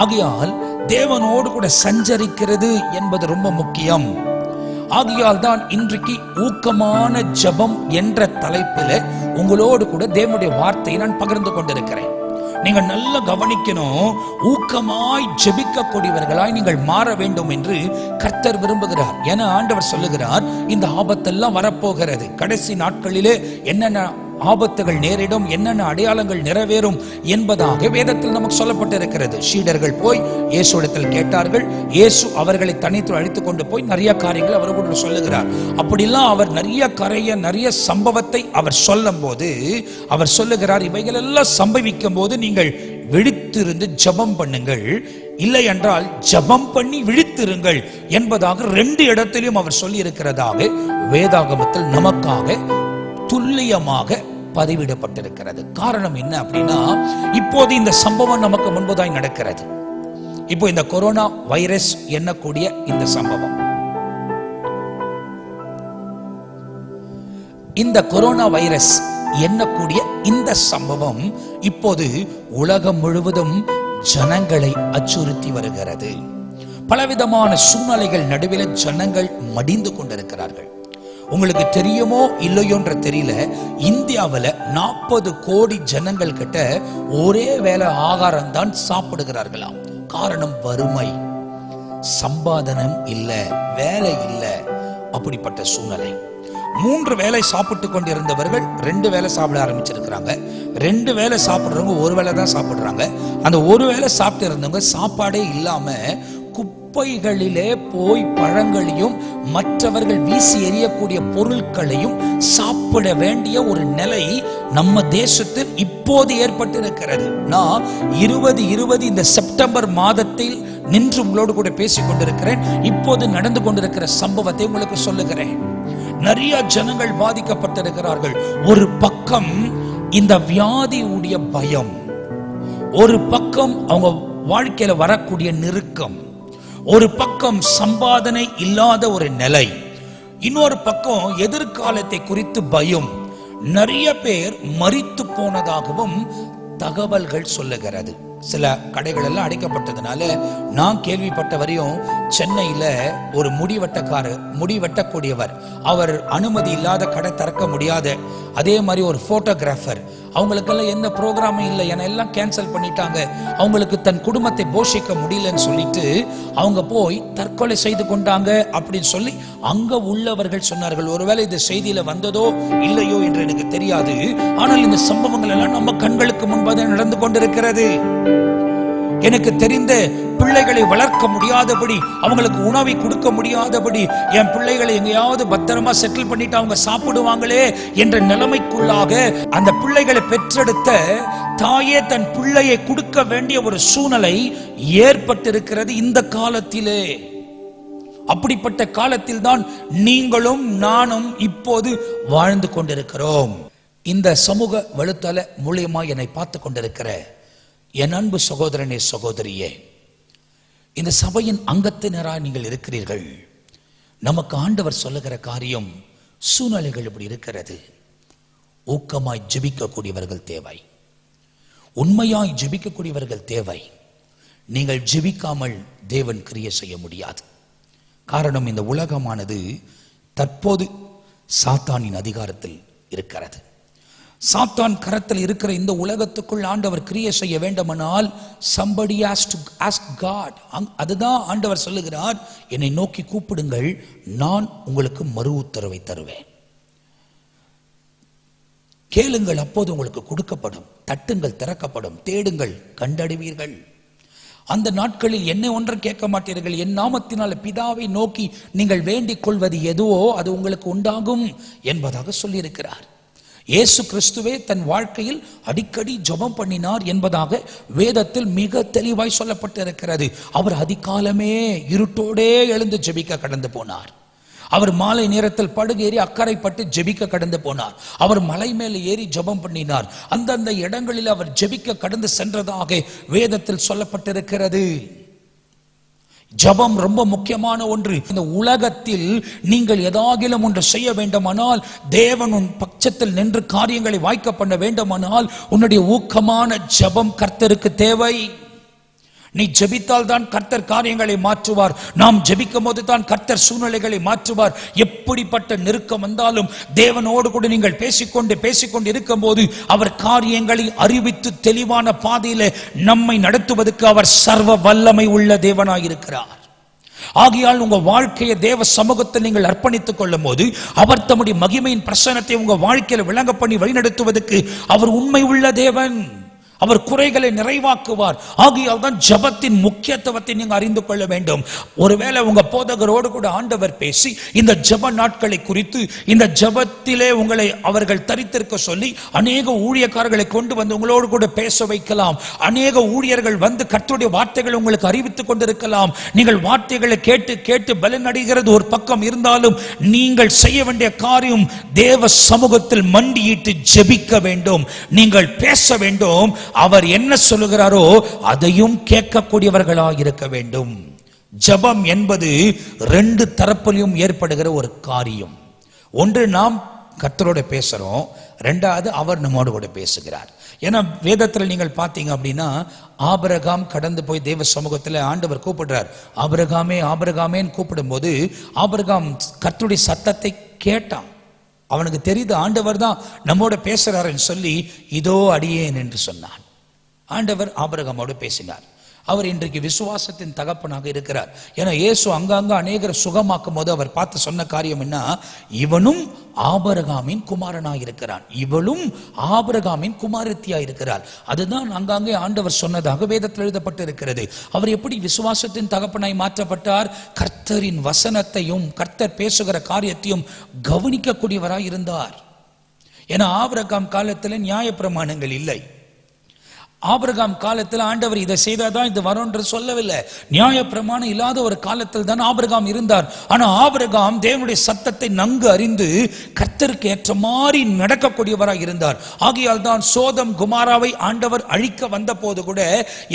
ஆகையால் தேவனோடு கூட சஞ்சரிக்கிறது என்பது ரொம்ப முக்கியம். ஆகையால் தான் இன்றைக்கு ஊக்கமான ஜெபம் என்ற தலைப்பில் உங்களோடு கூட தேவனுடைய வார்த்தையை நான் பகிர்ந்து கொண்டிருக்கிறேன். நீங்க நல்லா கவனிக்கணும். ஊக்கமாய் ஜெபிக்கக்கூடியவர்களாய் நீங்கள் மாற வேண்டும் என்று கர்த்தர் விரும்புகிறார். என ஆண்டவர் சொல்லுகிறார், இந்த ஆபத்தெல்லாம் வரப்போகிறது. கடைசி நாட்களிலே என்னென்ன ஆபத்துகள் நேரிடும், என்னென்ன அடையாளங்கள் நிறைவேறும் என்பதாக வேதத்தில் நமக்கு சொல்லப்பட்டிருக்கிறது. சீடர்கள் போய் இயேசுவிடத்தில் கேட்டார்கள். இயேசு அவர்களை தனித்து அழைத்துக் கொண்டு போய் நிறைய காரியங்கள் அவர்களோடு சொல்லுகிறார். அப்படிலாம் அவர் நிறைய சம்பவத்தை அவர் சொல்லும் போது அவர் சொல்லுகிறார், இவைகள் எல்லாம் சம்பவிக்கும் போது நீங்கள் விழித்திருந்து ஜெபம் பண்ணுங்கள், இல்லை என்றால் ஜெபம் பண்ணி விழித்திருங்கள் என்பதாக 2 இடத்திலும் அவர் சொல்லி இருக்கிறதாக வேதாகமத்தில் நமக்காக துல்லியமாக பதிவிடப்பட்டிருக்கிறது. காரணம் என்ன அப்படின்னா, இப்போது இந்த சம்பவம் நமக்கு முன்பதாய் நடக்கிறது. இப்போ இந்த கொரோனா வைரஸ் எண்ணக்கூடிய இந்த சம்பவம், இந்த கொரோனா வைரஸ் எண்ணக்கூடிய இந்த சம்பவம் இப்போது உலகம் முழுவதும் ஜனங்களை அச்சுறுத்தி வருகிறது. பலவிதமான சூழ்நிலைகள் நடுவில் ஜனங்கள் மடிந்து கொண்டிருக்கிறார்கள். உங்களுக்கு தெரியுமோ இல்லையோன்ற தெரியல, இந்தியாவில் 40 கோடி ஜனங்கள் கிட்ட ஒரே வேளை ஆகாரம் தான் சாப்பிடுகிறார்களாம். காரணம் வறுமை, சம்பாதனம் இல்ல, வேலை இல்ல. அப்படிப்பட்ட சூழ்நிலை. 3 வேளை சாப்பிட்டு கொண்டிருந்தவர்கள் 2 வேளை சாப்பிட ஆரம்பிச்சிருக்கிறாங்க. 2 வேளை சாப்பிடுறவங்க 1 வேளை தான் சாப்பிடுறாங்க. அந்த 1 வேளை சாப்பிட்டு இருந்தவங்க சாப்பாடே இல்லாம குப்பைகளிலே போய் பழங்களையும் மற்றவர்கள் வீசி எறியக்கூடிய பொருட்களையும் சாப்பிட வேண்டிய ஒரு நிலை நம்ம தேசத்தில் இப்போது ஏற்பட்டிருக்கிறது. நான் 2020 இந்த செப்டம்பர் மாதத்தில் நின்று உங்களோடு கூட பேசிக் கொண்டிருக்கிறேன். இப்போது நடந்து கொண்டிருக்கிற சம்பவத்தை உங்களுக்கு சொல்லுகிறேன். நிறைய ஜனங்கள் பாதிக்கப்பட்டிருக்கிறார்கள். ஒரு பக்கம் இந்த வியாதியுடைய பயம், ஒரு பக்கம் அவங்க வாழ்க்கையில வரக்கூடிய நெருக்கம், ஒரு பக்கம் சம்பாதனை இல்லாத ஒரு நிலை, இன்னொரு பக்கம் எதிர்காலத்தை குறித்து பயம். நிறைய பேர் மரித்து போனதாகவும் தகவல்கள் சொல்லுகிறது. சில கடைகள் எல்லாம் அடைக்கப்பட்டதுனால நான் கேள்விப்பட்ட வரையும் சென்னையில ஒரு முடி வெட்டக்கூடியவர், அவர் அனுமதி இல்லாத கடை திறக்க முடியாத, அதே மாதிரி ஒரு போட்டோகிராஃபர், அவங்களுக்கெல்லாம் எந்த ப்ரோக்ராமும் இல்லை, ஏன்னா எல்லாம் கேன்சல் பண்ணிட்டாங்க, அவங்களுக்கு தன் குடும்பத்தை போஷிக்க முடியலன்னு சொல்லிட்டு அவங்க போய் தற்கொலை செய்து கொண்டாங்க அப்படின்னு சொல்லி அங்க உள்ளவர்கள் சொன்னார்கள். ஒருவேளை இந்த செய்தியில வந்ததோ இல்லையோ என்று எனக்கு தெரியாது. ஆனால் இந்த சம்பவங்கள் எல்லாம் நம்ம கண்களுக்கு முன்பாக நடந்து கொண்டிருக்கிறது. எனக்கு தெரிந்த பிள்ளைகளை வளர்க்க முடியாதபடி, அவங்களுக்கு உணவை கொடுக்க முடியாதபடி, என் பிள்ளைகளை எங்கேயாவது பத்திரமா செட்டில் பண்ணிட்டு அவங்க சாப்பிடுவாங்களே என்ற நிலைமைக்குள்ளாக அந்த பிள்ளைகளை பெற்றெடுத்த தாயே தன் பிள்ளையை கொடுக்க வேண்டிய ஒரு சூழ்நிலை ஏற்பட்டிருக்கிறது இந்த காலத்திலே. அப்படிப்பட்ட காலத்தில் தான் நீங்களும் நானும் இப்போது வாழ்ந்து கொண்டிருக்கிறோம். இந்த சமூக வலைத்தள மூலியமா என்னை பார்த்து கொண்டிருக்கிற என் அன்பு சகோதரனே, சகோதரியே, இந்த சபையின் அங்கத்தினராய் நீங்கள் இருக்கிறீர்கள். நமக்கு ஆண்டவர் சொல்லுகிற காரியம், சூழ்நிலைகள் இப்படி இருக்கிறது, ஊக்கமாய் ஜெபிக்கக்கூடியவர்கள் தேவை, உண்மையாய் ஜெபிக்கக்கூடியவர்கள் தேவை. நீங்கள் ஜெபிக்காமல் தேவன் கிரியை செய்ய முடியாது. காரணம், இந்த உலகமானது தற்போது சாத்தானின் அதிகாரத்தில் இருக்கிறது. சாத்தான் கரத்தில் இருக்கிற இந்த உலகத்துக்குள் ஆண்டவர் கிரியை செய்ய வேண்டுமானால் somebody has to ask God. அதுதான் ஆண்டவர் சொல்லுகிறார், என்னை நோக்கி கூப்பிடுங்கள், நான் உங்களுக்கு மறு உத்தரவை தருவேன். கேளுங்கள், அப்போது உங்களுக்கு கொடுக்கப்படும், தட்டுங்கள் திறக்கப்படும், தேடுங்கள் கண்டடைவீர்கள். அந்த நாட்களில் என்னை ஒன்றும் கேட்க மாட்டீர்கள், என் நாமத்தினால் பிதாவை நோக்கி நீங்கள் வேண்டிக் கொள்வது எதுவோ அது உங்களுக்கு உண்டாகும் என்பதாக சொல்லியிருக்கிறார். இயேசு கிறிஸ்துவே தன் வாழ்க்கையில் அடிக்கடி ஜெபம் பண்ணினார் என்பதாக வேதத்தில் மிக தெளிவாய் சொல்லப்பட்டிருக்கிறது. அவர் அதிகாலமே இருட்டோடே எழுந்து ஜெபிக்க கடந்து போனார். அவர் மாலை நேரத்தில் படுகேறி அக்கறைப்பட்டு ஜெபிக்க கடந்து போனார். அவர் மலை மேலே ஏறி ஜெபம் பண்ணினார். அந்தந்த இடங்களில் அவர் ஜெபிக்க கடந்து சென்றதாக வேதத்தில் சொல்லப்பட்டிருக்கிறது. ஜெபம் ரொம்ப முக்கியமான ஒன்று. இந்த உலகத்தில் நீங்கள் ஏதாகிலும் ஒன்று செய்ய வேண்டுமானால், தேவன் உன் பட்சத்தில் நின்று காரியங்களை வாய்க்க பண்ண வேண்டுமானால், உன்னுடைய ஊக்கமான ஜெபம் கர்த்தருக்கு தேவை. நீ ஜெபித்தால் தான் கர்த்தர் காரியங்களை மாற்றுவார். நாம் ஜெபிக்கும் போது தான் கர்த்தர் சூழ்நிலைகளை மாற்றுவார். எப்படிப்பட்ட நெருக்கம் வந்தாலும் தேவனோடு கூட நீங்கள் பேசிக்கொண்டு இருக்கும் போது அவர் காரியங்களை அறிவித்து தெளிவான பாதையில நம்மை நடத்துவதற்கு அவர் சர்வ வல்லமை உள்ள தேவனாயிருக்கிறார். ஆகையால் உங்க வாழ்க்கையை தேவ சமூகத்தில் நீங்கள் அர்ப்பணித்துக் கொள்ளும் போது அவர் தம்முடைய மகிமையின் பிரசன்னத்தை உங்க வாழ்க்கையில விளங்க பண்ணி வழிநடத்துவதற்கு அவர் உண்மை உள்ள தேவன். அவர் குறைகளை நிறைவாக்குவார். ஆகையால் தான் ஜெபத்தின் முக்கியத்துவத்தை நீங்க அறிந்து கொள்ள வேண்டும். ஒருவேளை உங்க போதகரோடு கூட ஆண்டவர் பேசி இந்த ஜெப நாட்களை குறித்து, இந்த ஜெபத்திலே உங்களை அவர்கள் தரித்திருக்க சொல்லி அநேக ஊழியக்காரர்களை கொண்டு வந்து உங்களோடு கூட பேச வைக்கலாம். அநேக ஊழியர்கள் வந்து கர்த்தருடைய வார்த்தைகளை உங்களுக்கு அறிவித்துக் கொண்டிருக்கலாம். நீங்கள் வார்த்தைகளை கேட்டு கேட்டு பலனடைகிறது ஒரு பக்கம் இருந்தாலும், நீங்கள் செய்ய வேண்டிய காரியம் தேவ சமூகத்தில் மண்டியிட்டு ஜெபிக்க வேண்டும். நீங்கள் பேச வேண்டும். அவர் என்ன சொல்லுகிறாரோ அதையும் கேட்கக்கூடியவர்களாக இருக்க வேண்டும். ஜெபம் என்பது ரெண்டு தரப்பிலும் ஏற்படுகிற ஒரு காரியம். ஒன்று, நாம் கர்த்தரோட பேசுறோம். ரெண்டாவது, அவர் நம்மோடு கூட பேசுகிறார். ஏன்னா வேதத்தில் நீங்கள் பார்த்தீங்க அப்படின்னா, ஆபிரகாம் கடந்து போய் தேவ சமூகத்தில் ஆண்டவர் கூப்பிடுறார். ஆபிரகாமே ஆபிரகாமேன்னு கூப்பிடும் போது ஆபிரகாம் கர்த்தருடைய சத்தத்தை கேட்டான். அவனுக்கு தெரியுது ஆண்டவர் தான் நம்மோட பேசுறாருன்னு சொல்லி, இதோ அடியேன் என்று சொன்னான். ஆண்டவர் ஆபிரகாமோடு பேசினார். அவர் இன்றைக்கு விசுவாசத்தின் தகப்பனாக இருக்கிறார். ஏன்னா இயேசு அங்கங்க அநேகரை சுகமாக்கும் போது அவர் பார்த்து சொன்ன காரியம் என்ன? இவனும் ஆபிரகாமின் குமாரனாக இருக்கிறான், இவளும் ஆபிரகாமின் குமாரத்தியா இருக்கிறார். அதுதான் அங்கங்கே ஆண்டவர் சொன்னதாக வேதத்தில் எழுதப்பட்டு இருக்கிறது. அவர் எப்படி விசுவாசத்தின் தகப்பனாய் மாற்றப்பட்டார்? கர்த்தரின் வசனத்தையும் கர்த்தர் பேசுகிற காரியத்தையும் கவனிக்கக்கூடியவராய் இருந்தார். ஏன்னா ஆபிரகாம் காலத்தில் நியாயப்பிரமாணங்கள் இல்லை. ஆபிரகாம் காலத்தில் ஆண்டவர் இதை செய்தாதான் இது வரும் என்று சொல்லவில்லை. நியாய பிரமாணம் இல்லாத ஒரு காலத்தில் தான் ஆபிரகாம் இருந்தார். ஆனா ஆபிரகாம் தேவனுடைய சத்தத்தை நன்கு அறிந்து கர்த்தருக்கு ஏற்ற மாதிரி நடக்கக்கூடியவராக இருந்தார். ஆகையால் தான் சோதம் குமாராவை ஆண்டவர் அழிக்க வந்த போது கூட,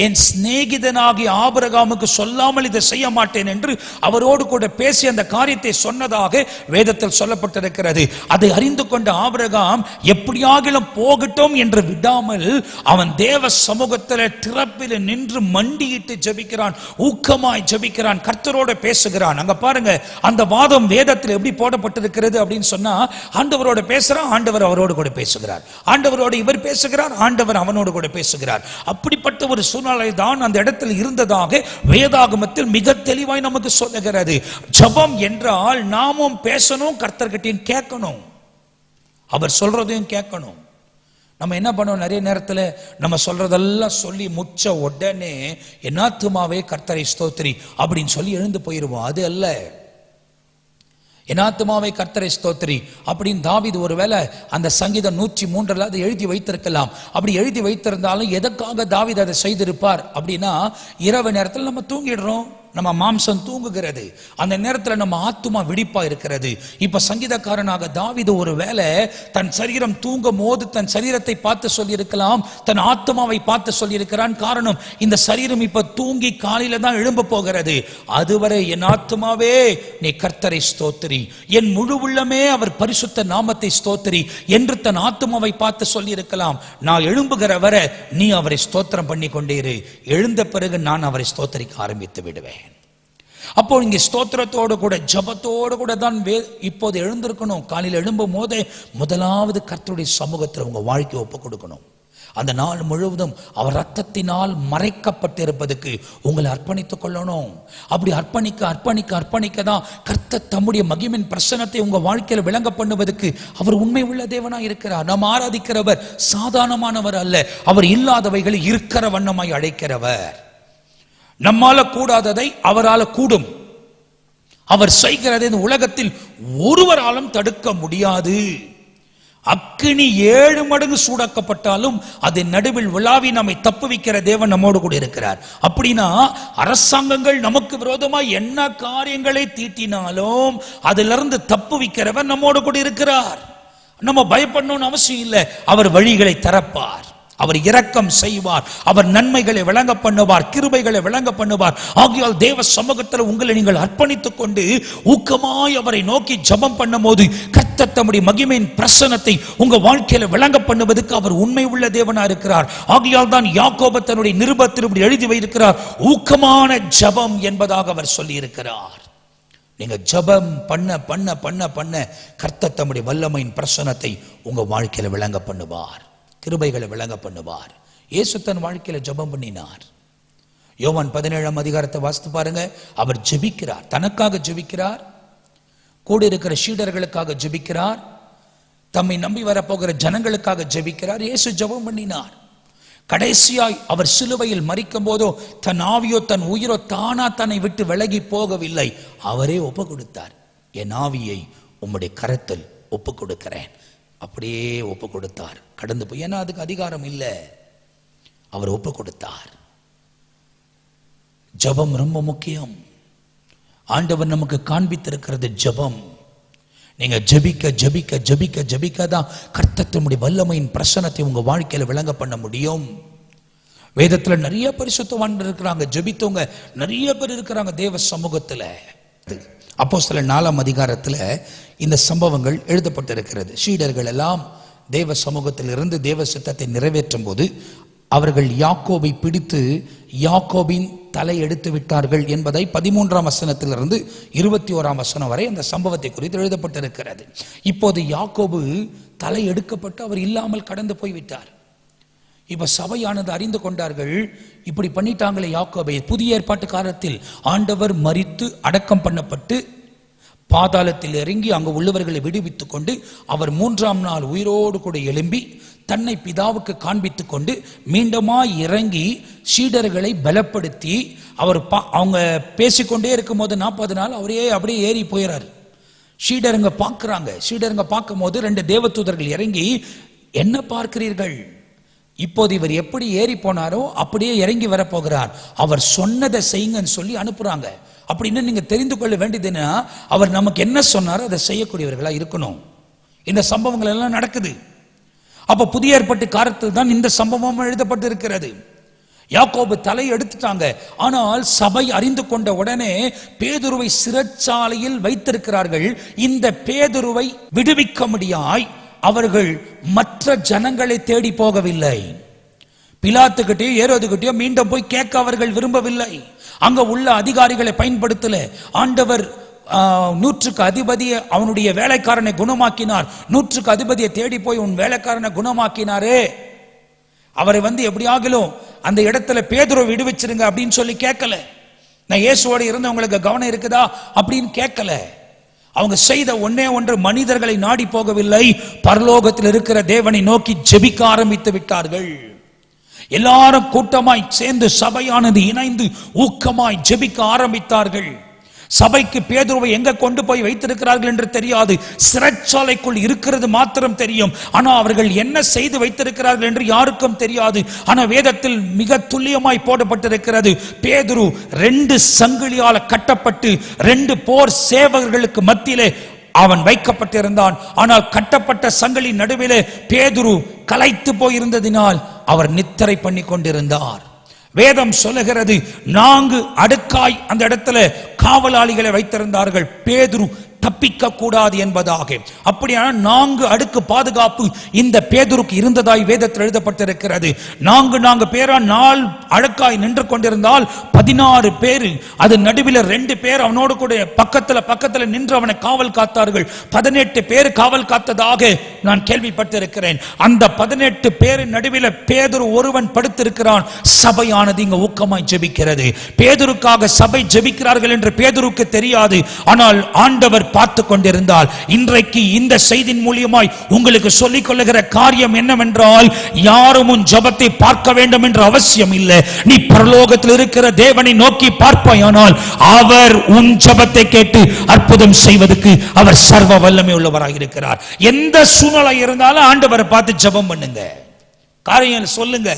என் சிநேகிதனாகிய ஆபிரகாமுக்கு சொல்லாமல் இதை செய்ய மாட்டேன் என்று அவரோடு கூட பேசி அந்த காரியத்தை சொன்னதாக வேதத்தில் சொல்லப்பட்டிருக்கிறது. அதை அறிந்து கொண்ட ஆபிரகாம் எப்படியாகிலும் போகட்டும் என்று விடாமல் அவன் தேவ சமூகத்தில் திறப்பில் நின்று மண்டியிட்டு ஜெபிக்கிறான், ஊக்கமாய் ஜெபிக்கிறான், கர்த்தரோடு பேசுகிறான். அங்க பாருங்க, அந்த வாதம் வேதத்தில் எப்படி போடப்பட்டிருக்கிறது அப்படின்னு சொன்னா, ஆண்டவரோடு பேசுறான், ஆண்டவர் அவரோடு கூட பேசுகிறார், ஆண்டவரோடு இவர் பேசுகிறார், ஆண்டவர் அவனோடு கூட பேசுகிறார். அப்படிப்பட்ட ஒரு சூழ்நிலை தான் அந்த இடத்தில் இருந்ததாக வேதாகமத்தில் மிக தெளிவாய் நமக்கு சொல்லுகிறது. ஜெபம் என்றால் நாமும் பேசணும், கர்த்தர்கிட்டையும் கேட்கணும், அவர் சொல்றதையும் கேட்கணும். நம்ம என்ன பண்ணுவோம், நிறைய நேரத்தில் நம்ம சொல்றதெல்லாம் சொல்லி முச்ச உடனே என்னாத்துமாவே கர்த்தரை ஸ்தோத்திரி அப்படின்னு சொல்லி எழுந்து போயிடுவோம். அது அல்ல. என்னாத்துமாவை கர்த்தரை ஸ்தோத்திரி அப்படின்னு தாவீது ஒருவேளை அந்த சங்கீதம் 103 அதை எழுதி வைத்திருக்கலாம். அப்படி எழுதி வைத்திருந்தாலும் எதற்காக தாவீது அதை செய்திருப்பார் அப்படின்னா, இரவு நேரத்தில் நம்ம தூங்கிடுறோம், நம்ம மாம்சம் தூங்குகிறது, அந்த நேரத்தில் நம்ம ஆத்துமா விழிப்பா இருக்கிறது. இப்ப சங்கீதக்காரனாக தாவீது ஒரு வேளை தன் சரீரம் தூங்கும் போது தன் சரீரத்தை பார்த்து சொல்லியிருக்கலாம், தன் ஆத்துமாவை பார்த்து சொல்லியிருக்கிறான். காரணம், இந்த சரீரம் இப்ப தூங்கி காலையில தான் எழும்ப போகிறது. அதுவரை என் ஆத்துமாவே நீ கர்த்தரை ஸ்தோத்திரி, என் முழு உள்ளமே அவர் பரிசுத்த நாமத்தை ஸ்தோத்திரி என்று தன் ஆத்துமாவை பார்த்து சொல்லியிருக்கலாம். நான் எழும்புகிற வரை நீ அவரை ஸ்தோத்திரம் பண்ணி கொண்டேரு, எழுந்த பிறகு நான் அவரை ஸ்தோத்தரிக்க ஆரம்பித்து விடுவேன். அப்போ இங்கே ஸ்தோத்திரத்தோடு கூட ஜபத்தோடு கூட தான் இப்போது எழுந்திருக்கணும். காலையில் எழும்பும் போதே முதலாவது கர்த்தருடைய சமூகத்தில் உங்க வாழ்க்கையை ஒப்பு கொடுக்கணும். அந்த நாள் முழுவதும் அவர் ரத்தத்தினால் மறைக்கப்பட்டிருப்பதற்கு உங்களை அர்ப்பணித்துக் கொள்ளணும். அப்படி அர்ப்பணிக்க அர்ப்பணிக்க அர்ப்பணிக்க தான் கர்த்தர் தம்முடைய மகிமையின் பிரசன்னத்தை உங்க வாழ்க்கையில் விளங்க பண்ணுவதற்கு அவர் உண்மை உள்ள தேவனாய் இருக்கிறார். நாம் ஆராதிக்கிறவர் சாதாரணமானவர் அல்ல, அவர் இல்லாதவைகளை இருக்கிற வண்ணமாய் அழைக்கிறவர். நம்மால கூடாததை அவரால் கூடும். அவர் செய்கிறதை இந்த உலகத்தில் ஒருவராலும் தடுக்க முடியாது. அக்கினி 7 மடங்கு சூடாக்கப்பட்டாலும் அது நடுவில் விழாவி நம்மை தப்புவிக்கிற தேவன் நம்மோடு கூட இருக்கிறார். அப்படின்னா அரசாங்கங்கள் நமக்கு விரோதமாய் என்ன காரியங்களை தீட்டினாலும் அதிலிருந்து தப்புவிக்கிறவர் நம்மோடு கூட இருக்கிறார். நம்ம பயப்படணும்னு அவசியம் இல்லை. அவர் வழிகளை திறப்பார், அவர் இரக்கம் செய்வார், அவர் நன்மைகளை விளங்க பண்ணுவார், கிருபைகளை விளங்க பண்ணுவார். ஆகையால் தேவ சமூகத்தில் உங்களை நீங்கள் அர்ப்பணித்துக் கொண்டு ஊக்கமாய் அவரை நோக்கி ஜெபம் பண்ணும் போது கர்த்தர் தம்முடைய மகிமையின் பிரசன்னத்தை உங்க வாழ்க்கையில விளங்க பண்ணுவதற்கு அவர் உண்மை உள்ள தேவனா இருக்கிறார். ஆகையால் தான் யாக்கோபு தன்னுடைய நிருபத்தில் இப்படி எழுதி வைத்திருக்கிறார், ஊக்கமான ஜெபம் என்பதாக அவர் சொல்லி இருக்கிறார். நீங்க ஜெபம் பண்ண பண்ண பண்ண பண்ண கர்த்தர் தம்முடைய வல்லமையின் பிரசன்னத்தை உங்க வாழ்க்கையில விளங்க பண்ணுவார், கிருபைகளை விளங்க பண்ணுவார். இயேசு தன் வாழ்க்கையில ஜெபம் பண்ணினார். யோவான் 17ஆம் அதிகாரத்தை வாசித்து பாருங்க. அவர் ஜெபிக்கிறார், தனக்காக ஜெபிக்கிறார், கூட இருக்கிற சீடர்களுக்காக ஜெபிக்கிறார், தம்மை நம்பி வரப்போகிற ஜனங்களுக்காக ஜெபிக்கிறார். இயேசு ஜெபம் பண்ணினார். கடைசியாய் அவர் சிலுவையில் மரிக்கும் போதோ தன் ஆவியோ தன் உயிரோ தானா தன்னை விட்டு விலகி போகவில்லை. அவரே ஒப்பு கொடுத்தார், என் ஆவியை உம்முடைய கரத்தில் ஒப்பு கொடுக்கிறேன். அப்படியே ஒப்பு கொடுத்தார், கடந்து போய். ஏன்னா அதுக்கு அதிகாரம் இல்லை, அவர் ஒப்பு கொடுத்தார். ஜெபம் ரொம்ப முக்கியம். ஆண்டவர் நமக்கு காண்பித்திருக்கிறது ஜெபம். நீங்க ஜெபிக்க ஜெபிக்க ஜெபிக்க ஜெபிக்க தான் கர்த்தருடைய வல்லமையின் பிரசன்னத்தை உங்க வாழ்க்கையில விளங்க பண்ண முடியும். வேதத்துல நிறைய பரிசுத்தவான்கள் இருக்கிறாங்க, ஜெபித்தவங்க நிறைய பேர் இருக்கிறாங்க தேவ சமூகத்துல. அப்போஸ்தலர் 4ஆம் அதிகாரத்துல இந்த சம்பவங்கள் எழுதப்பட்டிருக்கிறது. சீடர்கள் எல்லாம் தேவ சமூகத்திலிருந்து தேவ சித்தத்தை நிறைவேற்றும் போது அவர்கள் யாக்கோபை பிடித்து யாக்கோபின் தலை எடுத்து விட்டார்கள் என்பதை 13ஆம் வசனத்திலிருந்து 21ஆம் வசனம் வரை அந்த சம்பவத்தை குறித்து எழுதப்பட்டிருக்கிறது. இப்போது யாக்கோபு தலை எடுக்கப்பட்டு அவர் இல்லாமல் கடந்து போய்விட்டார். இப்ப சபையானது அறிந்து கொண்டார்கள், இப்படி பண்ணிட்டாங்களே யாக்கோபை. புதிய ஏற்பாட்டு காலத்தில் ஆண்டவர் மரித்து அடக்கம் பண்ணப்பட்டு பாதாளத்தில் இறங்கி அங்கு உள்ளவர்களை விடுவித்துக் கொண்டு அவர் 3ஆம் நாள் உயிரோடு கூட எழும்பி தன்னை பிதாவுக்கு காண்பித்துக் கொண்டு மீண்டுமாய் இறங்கி சீடர்களை பலப்படுத்தி அவர் அவங்க பேசிக்கொண்டே இருக்கும் போது 40 நாள் அவரே அப்படியே ஏறி போயிறாரு. சீடருங்க பார்க்கிறாங்க. சீடருங்க பார்க்கும் போது 2 தேவதூதர்கள் இறங்கி, என்ன பார்க்கிறீர்கள்? இப்போது இவர் எப்படி ஏறி போனாரோ அப்படியே இறங்கி வரப்போகிறார், அவர் சொன்னதை செய்யுங்கன்னு சொல்லி அனுப்புறாங்க. அப்படின்னு நீங்க தெரிந்து கொள்ள வேண்டியதுன்னா அவர் நமக்கு என்ன சொன்னாரோ அதை செய்யக்கூடியவர்களா இருக்கணும். இந்த சம்பவங்கள் எல்லாம் நடக்குது. அப்ப புதிய ஏற்பாட்டு காலத்தில் தான் இந்த சம்பவம் எழுதப்பட்டு இருக்கிறது. யாக்கோபு தலை எடுத்துட்டாங்க. ஆனால் சபை அறிந்து கொண்ட உடனே பேதுருவை சிறைச்சாலையில் வைத்திருக்கிறார்கள். இந்த பேதுருவை விடுவிக்க முடியாய் அவர்கள் மற்ற ஜனங்களை தேடி போகவில்லை. பிலாத்துக்கிட்டயோ ஏரோதுகிட்டயோ மீண்டும் போய் கேட்க அவர்கள் விரும்பவில்லை. அங்க உள்ள அதிகாரிகளை பயன்படுத்தல. ஆண்டவர் 100க்கு அதிபதியை அவனுடைய வேலைக்காரனை குணமாக்கினார். 100க்கு அதிபதியை தேடி போய் உன் வேலைக்காரனை குணமாக்கினாரே, அவரை எப்படியாகலும் அந்த இடத்துல பேதுருவை விடுவிச்சிருங்க அப்படின்னு சொல்லி கேட்கல. நான் இயேசுவோட இருந்தவங்களுக்கு கவனம் இருக்குதா அப்படின்னு கேட்கல. அவங்க செய்த ஒன்னே ஒன்று, மனிதர்களை நாடி போகவில்லை, பரலோகத்தில் இருக்கிற தேவனை நோக்கி ஜெபிக்க ஆரம்பித்து விட்டார்கள். எல்லாரும் கூட்டமாய் சேர்ந்து சபையானது இணைந்து ஊக்கமாய் ஜெபிக்க ஆரம்பித்தார்கள். சபைக்கு பேதுருவை எங்க கொண்டு போய் வைத்திருக்கிறார்கள் என்று தெரியாது. சிறைச்சாலைக்குள் இருக்கிறது மாத்திரம் தெரியும். ஆனால் அவர்கள் என்ன செய்து வைத்திருக்கிறார்கள் என்று யாருக்கும் தெரியாது. ஆனால் வேதத்தில் மிக துல்லியமாய் போடப்பட்டிருக்கிறது, பேதுரு 2 சங்கிலியால் கட்டப்பட்டு 2 போர் சேவகர்களுக்கு மத்தியிலே அவன் வைக்கப்பட்டிருந்தான். ஆனால் கட்டப்பட்ட சங்கிலி நடுவிலே பேதுரு களைத்து போயிருந்ததினால் அவர் நித்திரை பண்ணி கொண்டிருந்தார். வேதம் சொல்லுகிறது 4 அடுக்காய் அந்த இடத்துல காவலாளிகளை வைத்திருந்தார்கள், பேதுரு தப்பிக்க கூடாது என்பதாக. அப்படியான 4 அடுக்கு பாதுகாப்பு இந்த பேதுருக்கு இருந்ததாய் வேதத்தில் எழுதப்பட்டிருக்கிறது. 4 பேரா 4 அடுக்காய் நின்று கொண்டிருந்தால் 16 பேர், அது நடுவில் 2 பேர் அவனோடு கூட பக்கத்துல நின்று அவனை காவல் காத்தார்கள். 18 பேர் காவல் காத்ததாக நான் கேள்விப்பட்டிருக்கிறேன். அந்த 18 பேர் நடுவில் பேதுரு ஒருவன் படுத்திருக்கிறான். சபையானது இங்க ஊக்கமாய் ஜெபிக்கிறது. பேதுருக்காக சபை ஜெபிக்கிறார்கள் என்று பேதுருக்கு தெரியாது. ஆனால் ஆண்டவர் பார்த்து கொண்டிருந்தால், இன்றைக்கு இந்த செய்தியின் மூலியமாய் உங்களுக்கு சொல்லிக் கொள்ளுகிற காரியம் என்னவென்றால், யாரும் உன் ஜெபத்தை பார்க்க வேண்டும் என்ற அவசியம் இல்லை. நீ பரலோகத்தில் இருக்கிற தேவனை நோக்கி பார்ப்பாயானால் அவர் உன் ஜெபத்தை கேட்டு அற்புதம் செய்வதற்கு அவர் சர்வ வல்லமை உள்ளவராக இருக்கிறார். எந்த சூழ்நிலை இருந்தாலும் ஆண்டவரை பார்த்து ஜெபம் பண்ணுங்க, காரியம் சொல்லுங்க.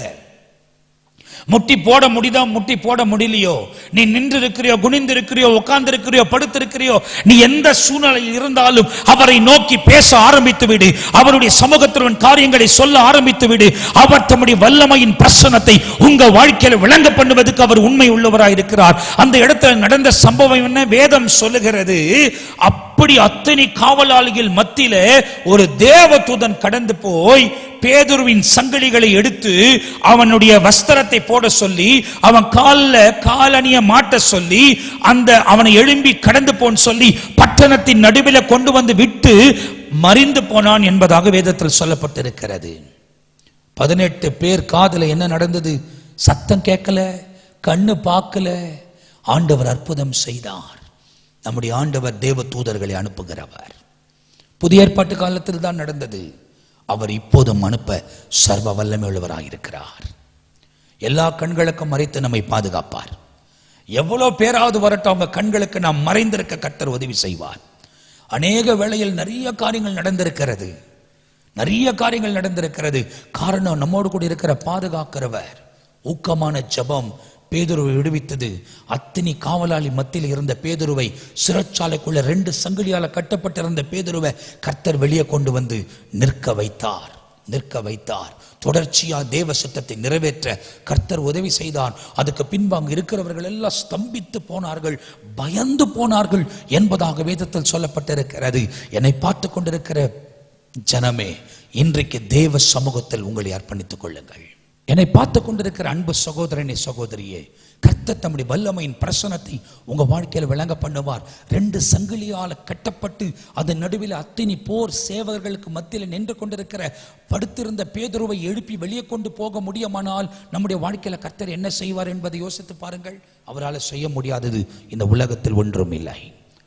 முட்டி போட முடியுதா, முட்டி போட முடியலையோ, நீ நின்று இருக்கிறியோ, குனிந்து இருக்கிறியோ, உட்கார்ந்து இருக்கிறியோ, படுத்து இருக்கிறியோ, நீ எந்த சூழ்நிலையில் இருந்தாலும் அவரை நோக்கி பேச ஆரம்பித்து விடு. அவருடைய சமூகத்துடன் காரியங்களை சொல்ல ஆரம்பித்து விடு. அவர் தம்முடைய வல்லமையின் பிரசன்னத்தை உங்க வாழ்க்கையில விளங்க பண்ணுவதற்கு அவர் உண்மை உள்ளவராய் இருக்கிறார். அந்த இடத்துல நடந்த சம்பவம் என்ன வேதம் சொல்லுகிறது, அப்படி அத்தனை காவலாளிகள் மத்தியில ஒரு தேவதூதன் கடந்து போய் பேதுருவின் சங்கிலிகளை எடுத்து அவனுடைய வஸ்திரத்தை போட சொல்லி, அவன் காலணிய மாட்ட சொல்லி, அந்த அவனை எழும்பி கடந்து போன்னு சொல்லி பட்டணத்தின் நடுவில் கொண்டு வந்து விட்டு மறிந்து போனான் என்பதாக வேதத்தில் சொல்லப்பட்டிருக்கிறது. 18 பேர் காதுல என்ன நடந்தது? சத்தம் கேட்கல, கண்ணு பார்க்கல. ஆண்டவர் அற்புதம் செய்தார். நம்முடைய ஆண்டவர் தேவ தூதர்களை அனுப்புகிறவர். புதிய ஏற்பாட்டு காலத்தில் தான் நடந்தது. அவர் இப்போதும் அனுப்ப சர்வ வல்லமை உள்ளவராக இருக்கிறார். எல்லா கண்களுக்கும் மறைத்து நம்மை பாதுகாப்பார். எவ்வளவு பேராவது வரட்டும், அவங்க கண்களுக்கு நாம் மறைந்திருக்க கர்த்தர் உதவி செய்வார். அநேக வேளையில் நிறைய காரியங்கள் நடந்திருக்கிறது. காரணம், நம்மோடு கூட இருக்கிற பாதுகாக்கிறவர். ஊக்கமான ஜெபம் பேதுருவை விடுவித்தது. அத்தனை காவலாளி மத்தியில் இருந்த பேதுருவை, சிறைச்சாலைக்குள்ள 2 சங்கிலியால கட்டப்பட்டிருந்த பேதுருவை கர்த்தர் வெளியே கொண்டு வந்து நிற்க வைத்தார். தொடர்ச்சியா தேவ சித்தத்தை நிறைவேற்ற கர்த்தர் உதவி செய்தார். அதுக்கு பின்பு அங்கு இருக்கிறவர்கள் எல்லாம் ஸ்தம்பித்து போனார்கள், பயந்து போனார்கள் என்பதாக வேதத்தில் சொல்லப்பட்டிருக்கிறது. என்னை பார்த்து கொண்டிருக்கிற ஜனமே, இன்றைக்கு தேவ சமூகத்தில் உங்களை அர்ப்பணித்துக் கொள்ளுங்கள். என்னை பார்த்து கொண்டிருக்கிற அன்பு சகோதரனே, சகோதரியே, கர்த்தர் தம்முடைய வல்லமையின் பிரசன்னத்தை உங்க வாழ்க்கையில் விளங்க பண்ணுவார். 2 சங்கிலியால கட்டப்பட்டு அதன் நடுவில் அத்தனை போர் சேவகர்களுக்கு மத்தியில் நின்று கொண்டிருக்கிற படுத்திருந்த பேதுருவை எழுப்பி வெளியே கொண்டு போக முடியுமானால் நம்முடைய வாழ்க்கையில கர்த்தர் என்ன செய்வார் என்பதை யோசித்து பாருங்கள். அவரால் செய்ய முடியாதது இந்த உலகத்தில் ஒன்றும் இல்லை.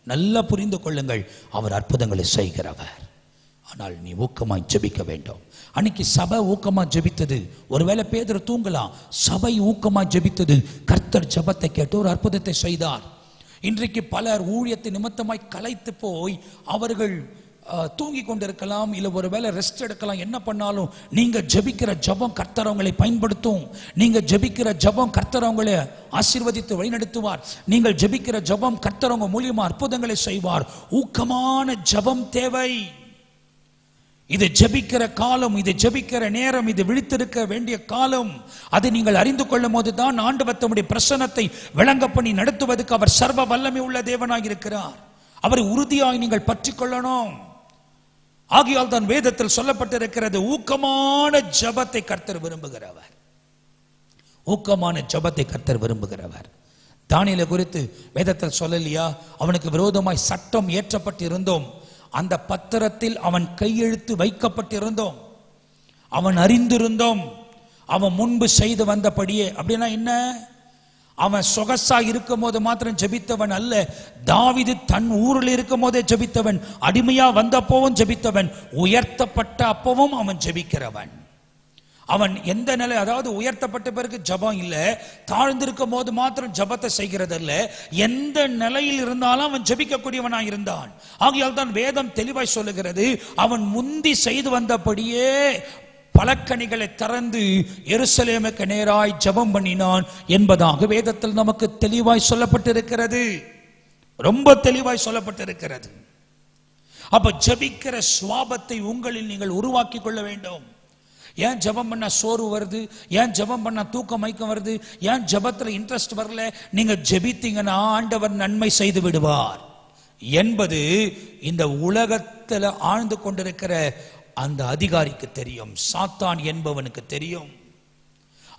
நல்லா புரிந்து கொள்ளுங்கள், அவர் அற்புதங்களை செய்கிறவர். ஆனால் நீ ஊக்கமாய் ஜெபிக்க வேண்டும். அன்னைக்கு சபை ஊக்கமா ஜெபித்தது. ஒருவேளை பேதுரு தூங்கலாம், சபை ஊக்கமா ஜெபித்தது. கர்த்தர் ஜெபத்தை கேட்டு ஒரு அற்புதத்தை செய்தார். இன்றைக்கு பலர் ஊழியத்தை நிமித்தமாய் களைத்து போய் அவர்கள் தூங்கி கொண்டிருக்கலாம், இல்லை ஒருவேளை ரெஸ்ட் எடுக்கலாம். என்ன பண்ணாலும் நீங்க ஜெபிக்கிற ஜெபம் கர்த்தர் அவங்களை பயன்படுத்தும். நீங்க ஜெபிக்கிற ஜெபம் கர்த்தர் அவங்களை ஆசீர்வதித்து வழிநடத்துவார். நீங்கள் ஜெபிக்கிற ஜெபம் கர்த்தர் அவங்க மூலியமா அற்புதங்களை செய்வார். ஊக்கமான ஜெபம் தேவை. இது ஜெபிக்கிற காலம், இது ஜெபிக்கிற நேரம், இது விழித்திருக்க வேண்டிய காலம். அதை நீங்கள் அறிந்து கொள்ளும் போதுதான் ஆண்டவர் தம்முடைய பிரசன்னத்தை விளங்க பண்ணி நடத்துவதற்கு அவர் சர்வ வல்லமை உள்ள தேவனாக இருக்கிறார். அவரை உறுதியாய் நீங்கள் பற்றி கொள்ளணும். ஆகையால் தான் வேதத்தில் சொல்லப்பட்டிருக்கிறது, ஊக்கமான ஜெபத்தை கர்த்தர் விரும்புகிறவர். ஊக்கமான ஜெபத்தை கர்த்தர் விரும்புகிறவர். தானியேலை குறித்து வேதத்தில் சொல்லலையா? அவனுக்கு விரோதமாய் சட்டம் ஏற்றப்பட்டிருந்தோம், அந்த பத்திரத்தில் அவன் கையெழுத்து வைக்கப்பட்டிருந்தோம், அவன் அறிந்திருந்தோம், அவன் முன்பு செய்து வந்தபடியே. அப்படின்னா என்ன? அவன் சொகசா இருக்கும் போது மாத்திரம் ஜெபித்தவன் அல்ல. தாவீது தன் ஊரில் இருக்கும் போதே ஜெபித்தவன், அடிமையா வந்தப்பவும் ஜெபித்தவன், உயர்த்தப்பட்ட அப்பவும் அவன் ஜெபிக்கிறவன். அவன் எந்த நிலை, அதாவது உயர்த்தப்பட்ட பிறகு ஜபம் இல்லை, தாழ்ந்திருக்கும் போது மாத்திரம் ஜபத்தை செய்கிறது அல்ல, எந்த நிலையில் இருந்தாலும் அவன் ஜபிக்கக்கூடியவனாக இருந்தான். ஆகையால் தான் வேதம் தெளிவாய் சொல்லுகிறது, அவன் முந்தி செய்து வந்தபடியே பலக்கணிகளை திறந்து எருசலேமுக்கு நேராய் ஜபம் பண்ணினான் என்பதாக வேதத்தில் நமக்கு தெளிவாய் சொல்லப்பட்டிருக்கிறது. ரொம்ப தெளிவாய் சொல்லப்பட்டிருக்கிறது. அப்ப ஜபிக்கிற சுவாபத்தை உங்களில் நீங்கள் உருவாக்கி கொள்ள வேண்டும். ஏன் ஜபம் பண்ண சோர்வு வருது? ஏன் ஜபம் பண்ண தூக்கம் மயக்கம் வருது? ஏன் ஜபத்துல இன்ட்ரெஸ்ட் வரல? நீங்க ஜெபித்தீங்கன்னா ஆண்டவர் நன்மை செய்து விடுவார் என்பது இந்த உலகத்துல ஆழ்ந்து கொண்டிருக்கிற அந்த அதிகாரிக்கு தெரியும், சாத்தான் என்பவனுக்கு தெரியும்.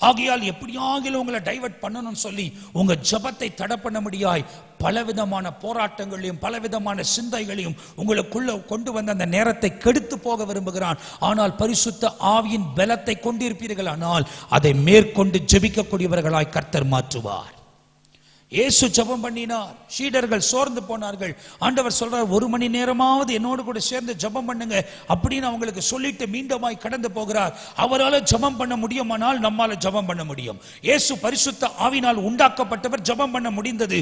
ஆகையால் எப்படியாகிலும் உங்களை டைவர்ட் பண்ணணும்னு சொல்லி உங்க ஜபத்தை தடை பண்ண முடியாய் பலவிதமான போராட்டங்களையும் பலவிதமான சிந்தைகளையும் உங்களுக்குள்ள கொண்டு வந்த அந்த நேரத்தை கெடுத்து போக விரும்புகிறான். ஆனால் பரிசுத்த ஆவியின் பலத்தை கொண்டிருப்பீர்கள், ஆனால் அதை மேற்கொண்டு ஜெபிக்கக்கூடியவர்களாய் கர்த்தர் மாற்றுவார். இயேசு ஜெபம் பண்ணினார். சீடர்கள் சோர்ந்து போனார்கள். ஆண்டவர் சொல்றார், 1 மணி நேரமாவது என்னோடு கூட சேர்ந்து ஜெபம் பண்ணுங்க அப்படின்னு அவங்களுக்கு சொல்லிட்டு மீண்டுமாய் கடந்து போகிறார். அவரால் ஜெபம் பண்ண முடியுமானால் நம்மால ஜெபம் பண்ண முடியும். இயேசு பரிசுத்த ஆவியினால் உண்டாக்கப்பட்டவர், ஜெபம் பண்ண முடிந்தது.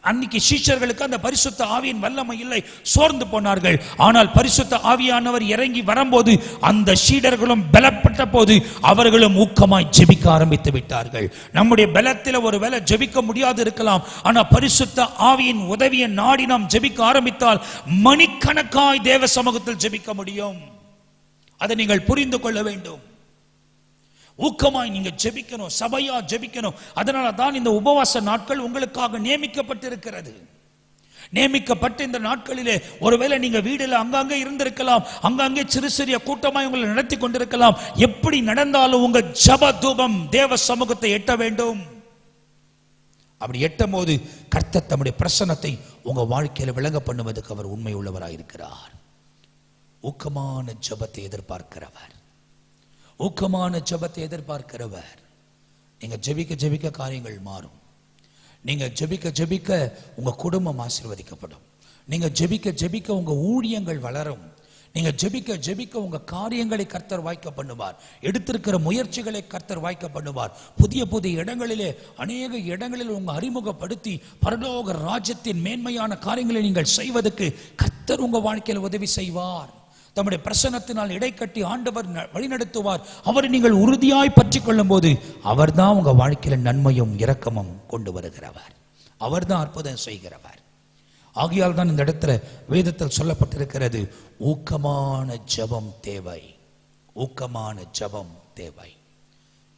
அன்னைக்கு சீஷர்களுக்கு அந்த பரிசுத்த ஆவியின் வல்லமை இல்லை, சோர்ந்து போனார்கள். ஆனால் பரிசுத்த ஆவியானவர் இறங்கி வரும்போது அந்த சீடர்களும் பலப்பட்ட போது அவர்களும் ஊக்கமாய் ஜெபிக்க ஆரம்பித்து விட்டார்கள். நம்முடைய பலத்தில் ஒரு வேளை ஜெபிக்க முடியாது இருக்கலாம், ஆனால் பரிசுத்த ஆவியின் உதவியை நாடி நாம் ஜெபிக்க ஆரம்பித்தால் மணிக்கணக்காய் தேவ சமூகத்தில் ஜெபிக்க முடியும். அதை நீங்கள் புரிந்து கொள்ள வேண்டும். ஊக்கமாய் நீங்க ஜெபிக்கணும், சபையா ஜெபிக்கணும். அதனால தான் இந்த உபவாச நாட்கள் உங்களுக்காக நியமிக்கப்பட்டிருக்கிறது. நியமிக்கப்பட்ட இந்த நாட்களிலே ஒருவேளை நீங்க வீடுல அங்கங்கே இருந்திருக்கலாம், அங்கங்கே சிறு சிறிய கூட்டமாய் உங்களை நடத்தி கொண்டிருக்கலாம். எப்படி நடந்தாலும் உங்க ஜெப தூபம் தேவ சமூகத்தை எட்ட வேண்டும். அப்படி எட்டும் போது கர்த்தர் தம்முடைய பிரசன்னத்தை உங்க வாழ்க்கையில விளங்க பண்ணுவதற்கு அவர் உண்மை உள்ளவராயிருக்கிறார். ஊக்கமான ஜெபத்தை எதிர்பார்க்கிறவர், ஊக்கமான ஜெபத்தை எதிர்பார்க்கிறவர். நீங்க ஜெபிக்க ஜெபிக்க காரியங்கள் மாறும். நீங்க ஜெபிக்க ஜெபிக்க உங்க குடும்பம் ஆசீர்வதிக்கப்படும். நீங்க ஜெபிக்க ஜெபிக்க உங்க ஊழியங்கள் வளரும். நீங்க ஜெபிக்க ஜெபிக்க உங்க காரியங்களை கர்த்தர் வாய்க்க பண்ணுவார். எடுத்திருக்கிற முயற்சிகளை கர்த்தர் வாய்க்க பண்ணுவார். புதிய புதிய இடங்களிலே, அநேக இடங்களில் உங்க அறிமுகப்படுத்தி பரலோக ராஜ்யத்தின் மேன்மையான காரியங்களை நீங்கள் செய்வதற்கு கர்த்தர் உங்க வாழ்க்கையில் உதவி செய்வார். தம்முடைய பிரசன்னத்தினால் இடைக்கட்டி ஆண்டவர் வழிநடத்துவார். அவரை நீங்கள் உறுதியாய் பற்றி கொள்ளும் போது அவர் தான் உங்க வாழ்க்கையில நன்மையும் இரக்கமும் கொண்டு வருகிறவர். அவர் தான் அற்புதம் செய்கிறவர். ஆகையால் தான் இந்த இடத்துல வேதத்தில் சொல்லப்பட்டிருக்கிறது, ஊக்கமான ஜெபம் தேவை, ஊக்கமான ஜெபம் தேவை.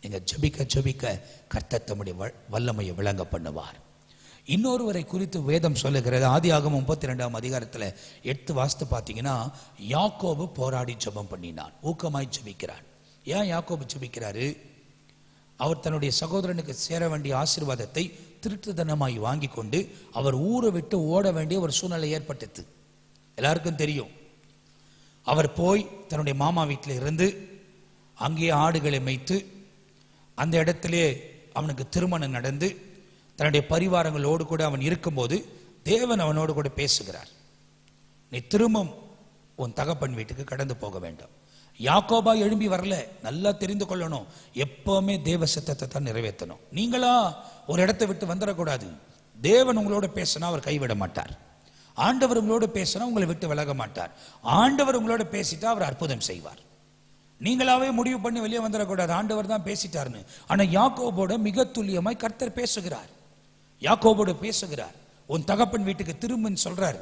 நீங்க ஜெபிக்க ஜெபிக்க கர்த்தர் தம்முடைய வல்லமையை விளங்க பண்ணுவார். இன்னொருவரை குறித்து வேதம் சொல்லுகிறது. ஆதியாகமம் 32ஆம் அதிகாரத்தில் 8 வாசித்து பார்த்தீங்கன்னா, யாக்கோபு போராடி ஜெபம் பண்ணினான், ஊக்கமாய் ஜெபிக்கிறான். ஏன் யாக்கோபு ஜெபிக்கிறாரு? அவர் தன்னுடைய சகோதரனுக்கு சேர வேண்டிய ஆசீர்வாதத்தை திருட்டுத்தனமாய் வாங்கி கொண்டு அவர் ஊரை விட்டு ஓட வேண்டிய ஒரு சூழ்நிலை ஏற்பட்டது. எல்லாருக்கும் தெரியும். அவர் போய் தன்னுடைய மாமா வீட்டில் இருந்து அங்கேயே ஆடுகளை மேய்த்து அந்த இடத்திலே அவனுக்கு திருமணம் நடந்து தன்னுடைய பரிவாரங்களோடு கூட அவன் இருக்கும்போது தேவன் அவனோடு கூட பேசுகிறார். நீ திரும்பவும் உன் தகப்பன் வீட்டுக்கு கடந்து போக வேண்டும். யாக்கோபா எழும்பி வரல. நல்லா தெரிந்து கொள்ளணும், எப்பவுமே தேவ சித்தத்தை தான் நிறைவேற்றணும். நீங்களா ஒரு இடத்தை விட்டு வந்துடக்கூடாது. தேவன் உங்களோட பேசினா அவர் கைவிட மாட்டார். ஆண்டவர் உங்களோட பேசினா உங்களை விட்டு விலக மாட்டார். ஆண்டவர் உங்களோட பேசிட்டா அவர் அற்புதம் செய்வார். நீங்களாவே முடிவு பண்ணி வெளியே வந்துடக்கூடாது, ஆண்டவர் தான் பேசிட்டாருன்னு. ஆனா யாக்கோபோட மிக துல்லியமாய் கர்த்தர் பேசுகிறார். யாக்கோபோடு பேசுகிறார். உன் தகப்பன் வீட்டுக்கு திரும்புன்னு சொல்றாரு.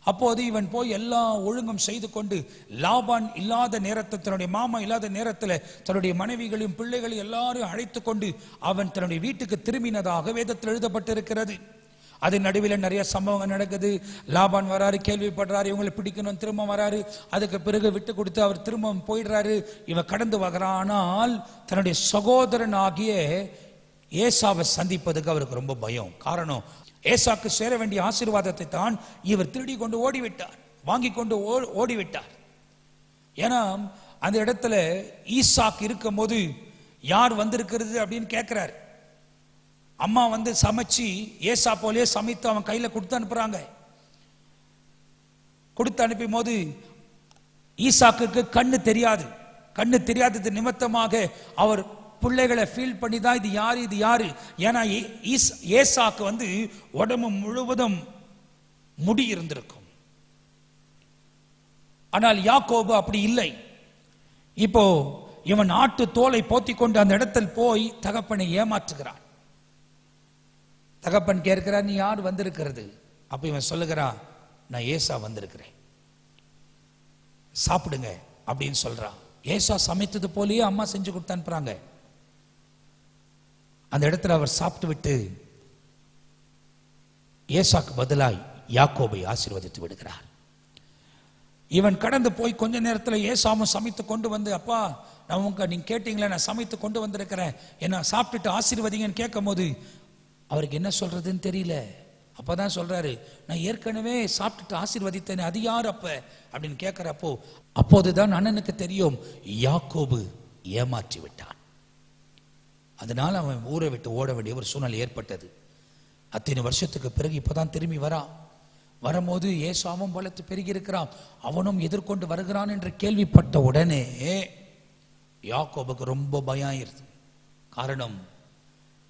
அப்போது இவன் போய் எல்லா ஒழுங்கும் செய்து கொண்டு லாபான் இல்லாத நேரத்தில், தன்னுடைய மாமா இல்லாத நேரத்தில் தன்னுடைய மனைவிகளையும் பிள்ளைகளையும் எல்லாரும் அழைத்து கொண்டு அவன் தன்னுடைய வீட்டுக்கு திரும்பினதாக வேதத்தில் எழுதப்பட்டிருக்கிறது. அது நடுவில் நிறைய சம்பவங்கள் நடக்குது. லாபான் வராரு, கேள்விப்படுறாரு, இவங்களை பிடிக்கணும், திரும்ப வராரு. அதுக்கு பிறகு விட்டு கொடுத்து அவர் திரும்ப போயிடுறாரு. இவன் கடந்து வகிறான். ஆனால் தன்னுடைய சகோதரன் ஆகிய ஏசாவை சந்திப்பதுக்கு அவருக்கு ரொம்ப பயம். காரணம், ஏசாக்கு சேர வேண்டிய ஆசீர்வாதத்தை தான் இவர் திருடி கொண்டு ஓடிவிட்டார், வாங்கி கொண்டு ஓடிவிட்டார். ஏன்னா அந்த இடத்துல ஈசாக்கு இருக்கும் போது யார் வந்திருக்கிறது அப்படின்னு கேட்கிறாரு. அம்மா வந்து சமைச்சு ஏசா போலே சமைத்து அவன் கையில கொடுத்து அனுப்புறாங்க. கொடுத்து அனுப்பும் போது ஈசாக்கு கண்ணு தெரியாது. கண்ணு தெரியாதது நிமித்தமாக அவர் பிள்ளைகளை ஃபீல் பண்ணி தான் இது யாரு இது யாரு. ஏன்னா ஏசாக்கு வந்து உடம்பு முழுவதும் முடி இருந்திருக்கும். ஆனால் யாக்கோபு அப்படி இல்லை. இப்போ இவன் ஆட்டு தோலை போத்தி கொண்டு அந்த இடத்தில் போய் தகப்பனை ஏமாற்றுகிறான். தகப்பன் கேட்கிறார், நீ யார் வந்திருக்கிறது? அப்ப இவன் சொல்லுகிறான், நான் ஏசா வந்திருக்கிறேன், சாப்பிடுங்க அப்படின்னு சொல்றான். ஏசா சமைத்தது போலயே அம்மா செஞ்சு கொடுத்து அனுப்புறாங்க. அந்த இடத்துல அவர் சாப்பிட்டு விட்டு ஏசாக்கு பதிலாய் யாக்கோபை ஆசீர்வதித்து விடுகிறார். இவன் கடந்து போய் கொஞ்ச நேரத்தில் ஏசாமும் சமைத்து கொண்டு வந்து, அப்பா நான் நீங்க கேட்டீங்களே, நான் சமைத்து கொண்டு வந்திருக்கிறேன், என்ன சாப்பிட்டுட்டு ஆசீர்வதிங்கன்னு கேட்கும் போது அவருக்கு என்ன சொல்றதுன்னு தெரியல. அப்பதான் சொல்றாரு, நான் ஏற்கனவே சாப்பிட்டுட்டு ஆசீர்வதித்தேன், அது யார் அப்ப அப்படின்னு கேட்கிறப்போ அப்போதுதான் அண்ணனுக்கு தெரியும், யாக்கோபு ஏமாற்றி விட்டான். அதனால அவன் ஊரை விட்டு ஓட வேண்டிய ஒரு சூழ்நிலை ஏற்பட்டது. அத்தனை வருஷத்துக்கு பிறகு இப்பதான் திரும்பி வரான். வரும்போது ஏசாவும் பலத்து பெருகி இருக்கிறான், அவனும் எதிர்கொண்டு வருகிறான் என்று கேள்விப்பட்ட உடனே யாக்கோபுக்கு ரொம்ப பயம் ஆயிருது. காரணம்,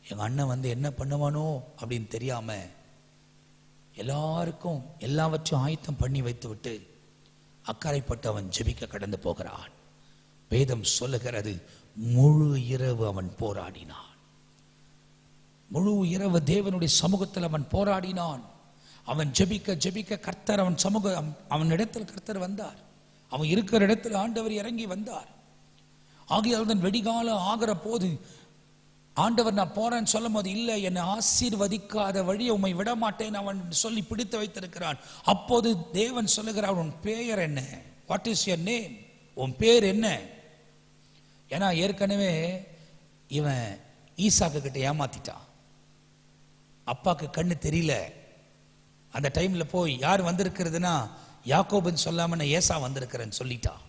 எங்க அண்ணன் என்ன பண்ணுவானோ அப்படின்னு தெரியாம எல்லாருக்கும் எல்லாவற்றையும் ஆயத்தம் பண்ணி வைத்து விட்டு அக்கறைப்பட்டு அவன் ஜெபிக்க கடந்து போகிறான். வேதம் சொல்லுகிறது, முழு இரவு அவன் போராடினான். முழு இரவு தேவனுடைய சமூகத்தில் அவன் போராடினான். அவன் ஜெபிக்க ஜெபிக்க கர்த்தர் அவன் இடத்தில் கர்த்தர் வந்தார். அவன் இருக்கிற இடத்தில் ஆண்டவர் இறங்கி வந்தார். ஆகையால் தான் வெடிகால ஆகிற போது ஆண்டவர் நான் போறேன்னு சொல்லும் போது, இல்லை, என்னை ஆசீர்வதிக்காத வழியை உம்மை விட மாட்டேன் அவன் சொல்லி பிடித்து வைத்திருக்கிறான். அப்போது தேவன் சொல்லுகிறான், உன் பெயர் என்ன? What is your name? உன் பேர் என்ன? ஏன்னா ஏற்கனவே இவன் ஈசாக்கு கிட்ட ஏமாத்திட்டான். அப்பாக்கு கண்ணு தெரியல. அந்த டைம்ல போய் யார் வந்திருக்கிறதுனா யாக்கோபுன்னு சொல்லாம நான் ஏசா வந்திருக்கிறேன்னு சொல்லிட்டான்.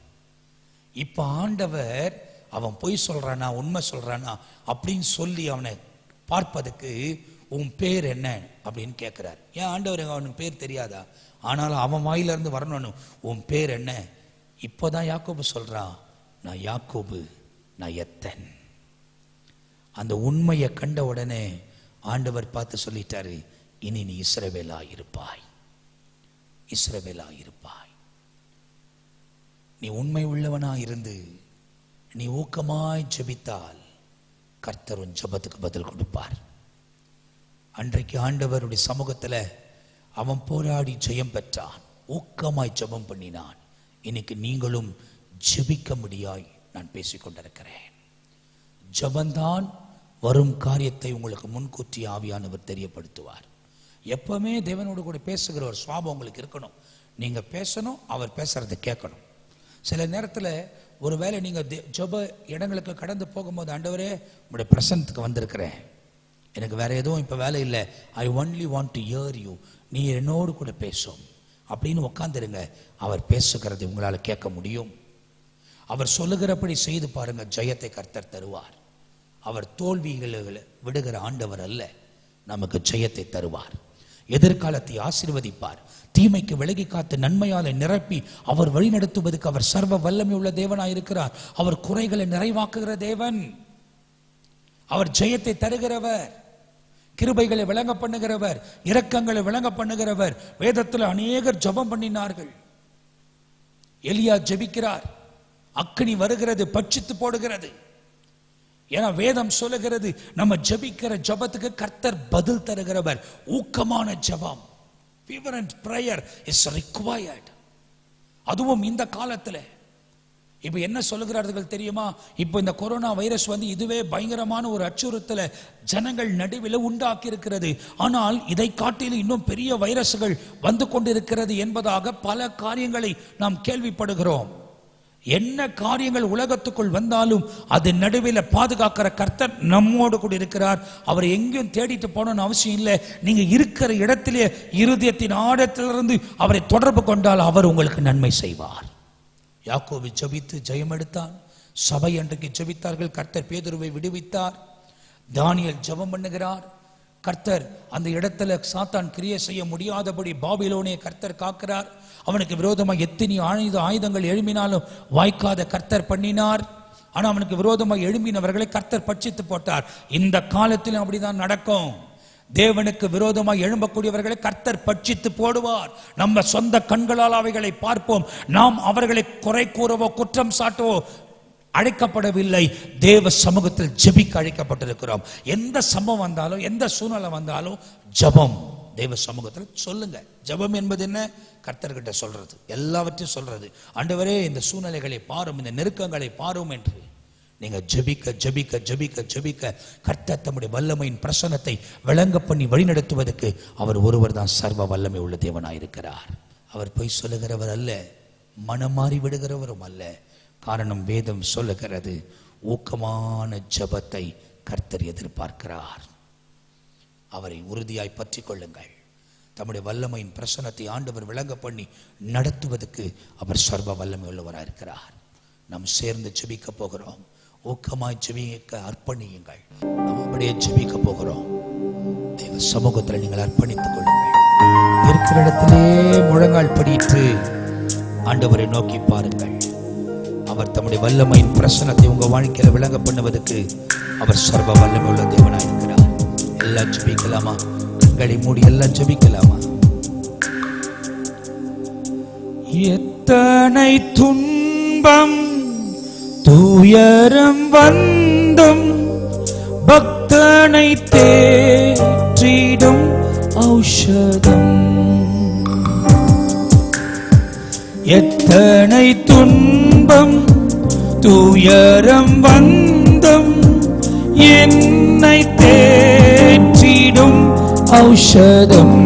இப்ப ஆண்டவர் அவன் பொய் சொல்றானா உண்மை சொல்றானா அப்படின்னு சொல்லி அவனை பார்ப்பதுக்கு, உன் பேர் என்ன அப்படின்னு கேட்கிறார். ஏன் ஆண்டவர் அவனுக்கு பேர் தெரியாதா? ஆனாலும் அவன் வாயிலிருந்து வரணும்னு, உன் பேர் என்ன? இப்போதான் யாக்கோபு சொல்றான், நான் யாக்கோபு, நான் எத்தன். அந்த உண்மையை கண்ட உடனே ஆண்டவர் பார்த்து சொல்லிட்டாரு, இனி நீ இஸ்ரவேலா இருப்பாய், இஸ்ரவேலா இருப்பாய். நீ உண்மை உள்ளவனா இருந்து நீ ஊக்கமாய் ஜெபித்தால் கர்த்தர் உன் ஜெபத்துக்கு பதில் கொடுப்பார். அன்றைக்கு ஆண்டவருடைய சமூகத்தில் அவன் போராடி ஜெயம் பெற்றான், ஊக்கமாய் ஜெபம் பண்ணினான். இன்னைக்கு நீங்களும் ஜெபிக்க முடியாய் நான் பேசிக்கொண்டிருக்கிறேன். ஜெபந்தான் வரும் காரியத்தை உங்களுக்கு முன்கூட்டி ஆவியானவர் தெரியப்படுத்துவார். எப்பவுமே தேவனோடு கூட பேசுகிற ஒரு சுவாபம் உங்களுக்கு இருக்கணும். நீங்க பேசணும், அவர் பேசுறதை கேட்கணும். சில நேரத்தில் ஒருவேளை நீங்கள் ஜெப இடங்களுக்கு கடந்து போகும்போது, ஆண்டவரே உங்களுடைய பிரசன்னத்துக்கு வந்திருக்கிறேன், எனக்கு வேற எதுவும் இப்போ வேலை இல்லை, I only want to hear you, நீ என்னோடு கூட பேசும் அப்படின்னு உட்காந்துருங்க. அவர் பேசுகிறதை உங்களால் கேட்க முடியும். அவர் சொல்லுகிறபடி செய்து பாருங்க, ஜெயத்தை கர்த்தர் தருவார். அவர் தோல்விகளை விடுகிற ஆண்டவர் அல்ல, நமக்கு ஜெயத்தை தருவார். எதிர்காலத்தை ஆசீர்வதிப்பார். தீமைக்கு விலகி காத்து நன்மையால நிரப்பி அவர் வழி நடத்துவதற்கு அவர் சர்வ வல்லமை உள்ள தேவனாயிருக்கிறார். அவர் குறைகளை நிறைவாக்குகிற தேவன். அவர் ஜெயத்தை தருகிறவர், கிருபைகளை விளங்க பண்ணுகிறவர், இரக்கங்களை விளங்க பண்ணுகிறவர். வேதத்தில் அநேகர் ஜெபம் பண்ணினார்கள். எலியா ஜெபிக்கிறார், அக்கினி வருகிறது, பட்சித்து போடுகிறது. ஏன்னா வேதம் சொல்லுகிறது, நம்ம ஜெபிக்கிற ஜெபத்துக்கு கர்த்தர் பதில் தருகிறவர். ஊக்கமான ஜெபம், fervent prayer is required. அதுவும் இந்த காலத்துல இப்ப என்ன சொல்லுகிறார்கள் தெரியுமா? இப்ப இந்த கொரோனா வைரஸ் இதுவே பயங்கரமான ஒரு அச்சுறுத்தலை ஜனங்கள் நடுவில் உண்டாக்கி இருக்கிறது. ஆனால் இதை காட்டிலும் இன்னும் பெரிய வைரஸ்கள் வந்து கொண்டிருக்கிறது என்பதாக பல காரியங்களை நாம் கேள்விப்படுகிறோம். என்ன காரியங்கள் உலகத்துக்குள் வந்தாலும் அது நடுவில் பாதுகாக்கிற கர்த்தர் நம்மோடு கூட இருக்கிறார். அவர் எங்கேயும் தேடிட்டு போகணும்னு அவசியம் இல்லை. நீங்க இருக்கிற இடத்திலே இருதயத்தின் ஆழத்திலிருந்து அவரை தொடர்பு கொண்டால் அவர் உங்களுக்கு நன்மை செய்வார். யாக்கோபு ஜெபித்து ஜெயம் எடுத்தான். சபை அன்றைக்கு ஜெபித்தார்கள், கர்த்தர் பேதுருவை விடுவித்தார். தானியேல் ஜெபம் பண்ணுகிறார். கர்த்தர் அந்த இடத்துல சாத்தான் கிரியை செய்ய முடியாதபடி பாபிலோனை கர்த்தர் காக்கிறார். அவனுக்கு விரோதமாக எத்தனை ஆயுதங்கள் எழும்பினாலும் வாய்க்காத கர்த்தர் பண்ணினார். ஆனா அவனுக்கு விரோதமாக எழும்பினவர்களை கர்த்தர் பட்சித்து போட்டார். இந்த காலத்திலும் அப்படிதான் நடக்கும். தேவனுக்கு விரோதமாக எழும்பக்கூடியவர்களை கர்த்தர் பட்சித்து போடுவார். நம்ம சொந்த கண்களால் அவைகளை பார்ப்போம். நாம் அவர்களை குறை கூறவோ குற்றம் சாட்டவோ அழைக்கப்படவில்லை. தேவ சமூகத்தில் ஜெபிக்க அழைக்கப்பட்டிருக்கிறோம். எந்த சம்பவம் வந்தாலும், எந்த சூழ்நிலை வந்தாலும் ஜெபம் தேவ சமூகத்தில் சொல்லுங்க. ஜெபம் என்பது என்ன? கர்த்தர்கிட்ட சொல்றது, எல்லாவற்றையும் சொல்றது. ஆண்டவரே இந்த சூழ்நிலைகளை பாரும், இந்த நெருக்கங்களை பாரும் என்று நீங்க ஜெபிக்க ஜெபிக்க ஜெபிக்க ஜெபிக்க கர்த்தர் தம்முடைய வல்லமையின் பிரசன்னத்தை விளங்க பண்ணி வழிநடத்துவதற்கு அவர் ஒருவர் தான் சர்வ வல்லமை உள்ள தேவனாயிருக்கிறார். அவர் போய் சொல்லுகிறவர் அல்ல, மனம் மாறி விடுகிறவரும் அல்ல. காரணம் வேதம் சொல்லுகிறது, ஊக்கமான ஜெபத்தை கர்த்தர் எதிர்பார்க்கிறார். அவரை உறுதியாய் பற்றி கொள்ளுங்கள். தம்முடைய வல்லமையின் பிரசன்னத்தை ஆண்டவர் விளங்க பண்ணி நடத்துவதற்கு அவர் சர்வ வல்லமை உள்ளவராக இருக்கிறார். நாம் சேர்ந்து ஜெபிக்க போகிறோம். ஊக்கமாய் ஜெபிக்க அர்ப்பணியுங்கள். நம்ம அப்படியே ஜெபிக்க போகிறோம். தேவ சமூகத்தில் நீங்கள் அர்ப்பணித்துக் கொள்ளுங்கள். இருக்கிற இடத்திலே முழங்கால் படியிட்டு ஆண்டவரை நோக்கி பாருங்கள். அவர் தம்முடைய வல்லமையின் பிரசனத்தை உங்க வாழ்க்கையில விளங்க பண்ணுவதற்கு அவர் சர்வ வல்லமை உள்ள தேவனாயிருக்கிறார். எல்லாம் ஜெபிக்கலாமா? கண்களை மூடி எல்லாம் ஜெபிக்கலாமா? எத்தனை துன்பம் துயரம் வந்தும் பக்தனை தேற்றிடும் ஔஷதம். எத்தனை துன்பம் துயரம் வந்தும் என்னை தேற்றிடும் ஔஷதம்.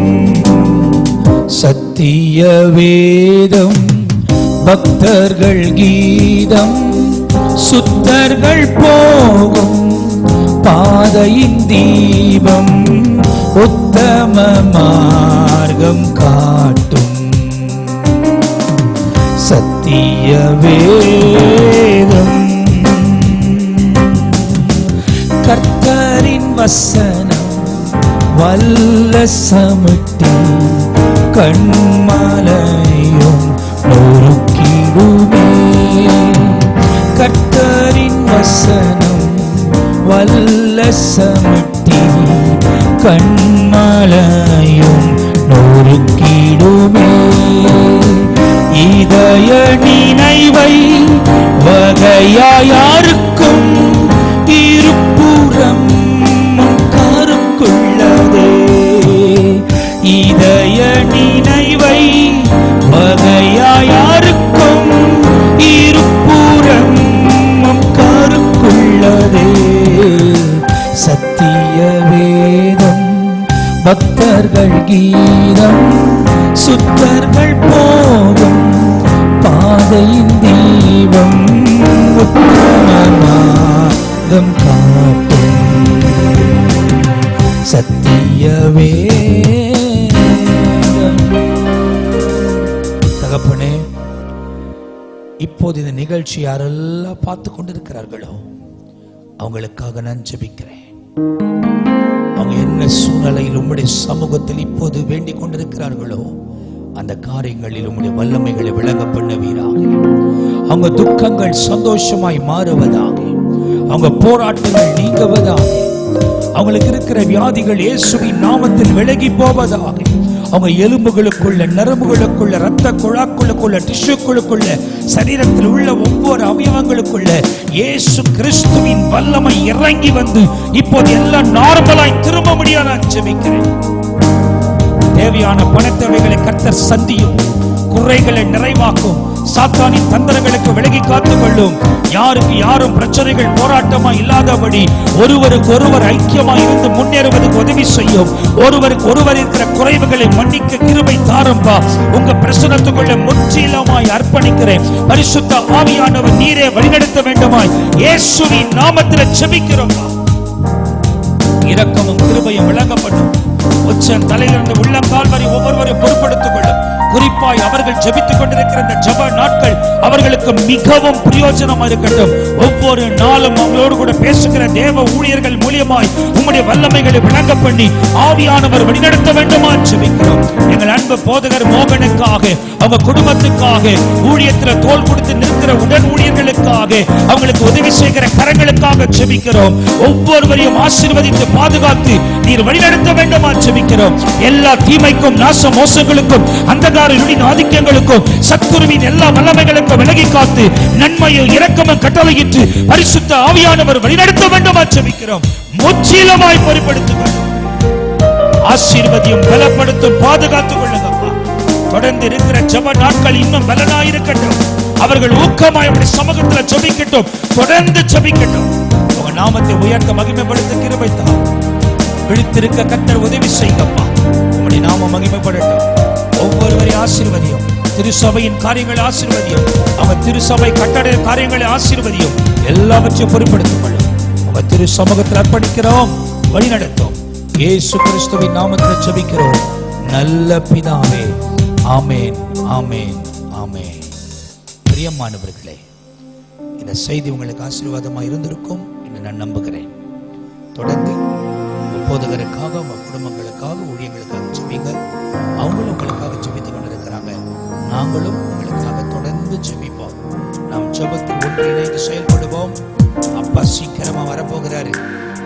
சத்திய வேதம் பக்தர்கள் கீதம் சுத்தர்கள் போகும் பாதையின் தீபம் உத்தம மார்க்கம் காட்டும். சத்திய வேதம் கர்த்தரின் வசனம் வல்ல சமுட்டி கண்மலையும் நொறுக்கிடுமே. கர்த்தரின் வசனம் வல்ல சமுட்டி கண்மலையும் நொறுக்கிடுமே. இதய நினைவை வகையாயாருக்கும் இருப்புறம் கருக்குள்ளதே. இதய நினைவை வகையாயாருக்கும் இருப்புறம் கருக்குள்ளதே. சத்திய வேதம் பக்தர்கள் கீதம் சுத்தர்கள் போகும் பாதையின் தீபம் உத்தமமார்க்கம் காட்டும். சத்திய வேதம். தகப்பனே, இப்போது இந்த நிகழ்ச்சி யாரெல்லாம் பார்த்து கொண்டிருக்கிறார்களோ அவங்களுக்காக நான் ஜெபிக்கிறேன். அவங்க என்ன சூழ்நிலையில் உம்முடைய சமூகத்தில் இப்போது வேண்டிக் கொண்டிருக்கிறார்களோ அந்த காரியங்களில் உம்முடைய வல்லமைகளை விளங்க பண்ணுவீராக. அவங்க துக்கங்கள் சந்தோஷமாய் மாறுவதாக. அவங்க போராட்டங்கள் நீங்குவதாக. அவங்களுக்கு இருக்கிற வியாதிகள் இயேசுவின் நாமத்தில் விலகி போவதாக. அவங்க எலும்புகளுக்குள்ள நரம்புகளுக்குள்ள ரத்த குழாக்குள்ளுக்குள்ள டிஷ்யூக்குள்ளுக்குள்ள சரீரத்தில் உள்ள ஒவ்வொரு அவயவங்களுக்குள்ள இயேசு கிறிஸ்துவின் வல்லமை இறங்கி வந்து இப்போது எல்லாம் நார்மலாய் திரும்ப முடியாது நான் ஜெபிக்கிறேன். தேவையான பணத்தேவைகளை கர்த்தர் சந்தியும், குறைகளை நிறைவாக்கும், சாத்தானின் தந்திரங்களுக்கு விலகி காத்துக்கொள்ளும். யாருக்கு யாரும் பிரச்சனைகள் போராட்டமா இல்லாதபடி ஒருவருக்கு ஒருவர் ஐக்கியமாய் இருந்து முன்னேறுவதற்கு உதவி செய்யும். ஒருவருக்கு ஒருவர் இருக்கிற குறைவுகளை மன்னிக்க கிருபை தாரும்பா. உங்க பிரசனத்துக்குள்ள முற்றிலுமாய் அர்ப்பணிக்கிறேன். பரிசுத்த ஆவியானவர் நீரே வழிநடத்த வேண்டுமாய் இயேசுவின் நாமத்தில் ஜெபிக்கிறோம். இரக்கமும் கிருபையும் விளங்கப்படும். உச்ச தலையிலிருந்து உள்ளங்கால் வரை ஒவ்வொருவரையும் பொறுப்படுத்திக் கொள்ளும். குறிப்பாய் அவர்கள் ஜெபித்துக் கொண்டிருக்கிற இந்த ஜெப நாட்கள் அவர்களுக்கு மிகவும் பிரயோஜனமா இருக்கட்டும். ஒவ்வொரு நாளும் அவங்களோடு கூட பேசுகிற தேவ ஊழியர்கள் மூலியமாய் உம்முடைய வல்லமைகளை விளங்க பண்ணி ஆவியானவர் வழிநடத்த வேண்டுமா ஜெபிக்கிறோம். எங்கள் அன்பு போதகர் மோகனுக்காக, அவங்க குடும்பத்துக்காக, ஊழியத்தில் தோள் கொடுத்து நிற்கிற உடன் ஊழியர்களுக்காக, அவங்களுக்கு உதவி செய்கிற கரங்களுக்காக ஜெபிக்கிறோம். ஒவ்வொருவரையும் ஆசீர்வதித்து பாதுகாத்து நீர் வழிநடத்த வேண்டுமா ஜெபிக்கிறோம். எல்லா தீமைக்கும் நாச மோசங்களுக்கும் அந்தகார ஆதிக்கங்களுக்கும் சத்துருவின் எல்லா வல்லமைகளுக்கும் விலகி காத்து நன்மையும் இரக்கமும் கட்டளையிட்டு பரிசுத்த ஆவியானவர் வழிநடத்த வேண்டுமா ஜெபிக்கிறோம். முற்றிலுமாய் பொறுப்படுத்துங்கள். ஆசீர்வதியும் பலப்படுத்தும் பாதுகாத்துக் கொள்ளுங்கப்பா. தொடர்ந்து இருக்கிற ஜெப நாட்கள் இன்னும் பலனாயிருக்கட்டும். அவர்கள் ஊக்கமாய் உம்முடைய சமூகத்தில் ஜெபிக்கட்டும். தொடர்ந்து ஜெபிக்கட்டும். உங்க நாமத்தை உயர்த்த மகிமைப்படுத்த கிருபை தாரும். விழித்திருக்க கர்த்தர் உதவி செய்யுங்கப்பா. உம்முடைய நாமம் மகிமைப்படட்டும். ஒவ்வொருவரையும் ஆசீர்வதியும். திருசபையின் காரியங்களை ஆசீர்வதியும். அவர் திருசபை கட்டட காரியங்களை ஆசீர்வதியும். எல்லாவற்றையும் பொறுப்படுத்திக் கொள்ளும். அவர் திரு சமூகத்தில் அர்ப்பணிக்கிறோம். வழிநடத்தும். இயேசு கிறிஸ்துவின் நாமத்தில் ஜெபிக்கிறோம் நல்ல பிதாவே. ஆமேன், ஆமேன், ஆமேன். பிரியமானவர்களே, இந்த செய்தி உங்களுக்கு ஆசீர்வாதமாக இருந்திருக்கும் என்று நான் நம்புகிறேன். தொடர்ந்து போதகருக்காக, உங்க குடும்பங்களுக்காக, ஊழியர்களுக்காக ஜெபிங்க. அவங்களும் உங்களுக்காக ஜெபித்துக் கொண்டிருக்கிறாங்க. நாங்களும் உங்களுக்காக தொடர்ந்து ஜெபிப்போம். நாம் ஜெபத்தில் ஒன்றிணைந்து செயல்படுவோம். அப்பா சீக்கிரமா வரப்போகிறாரு.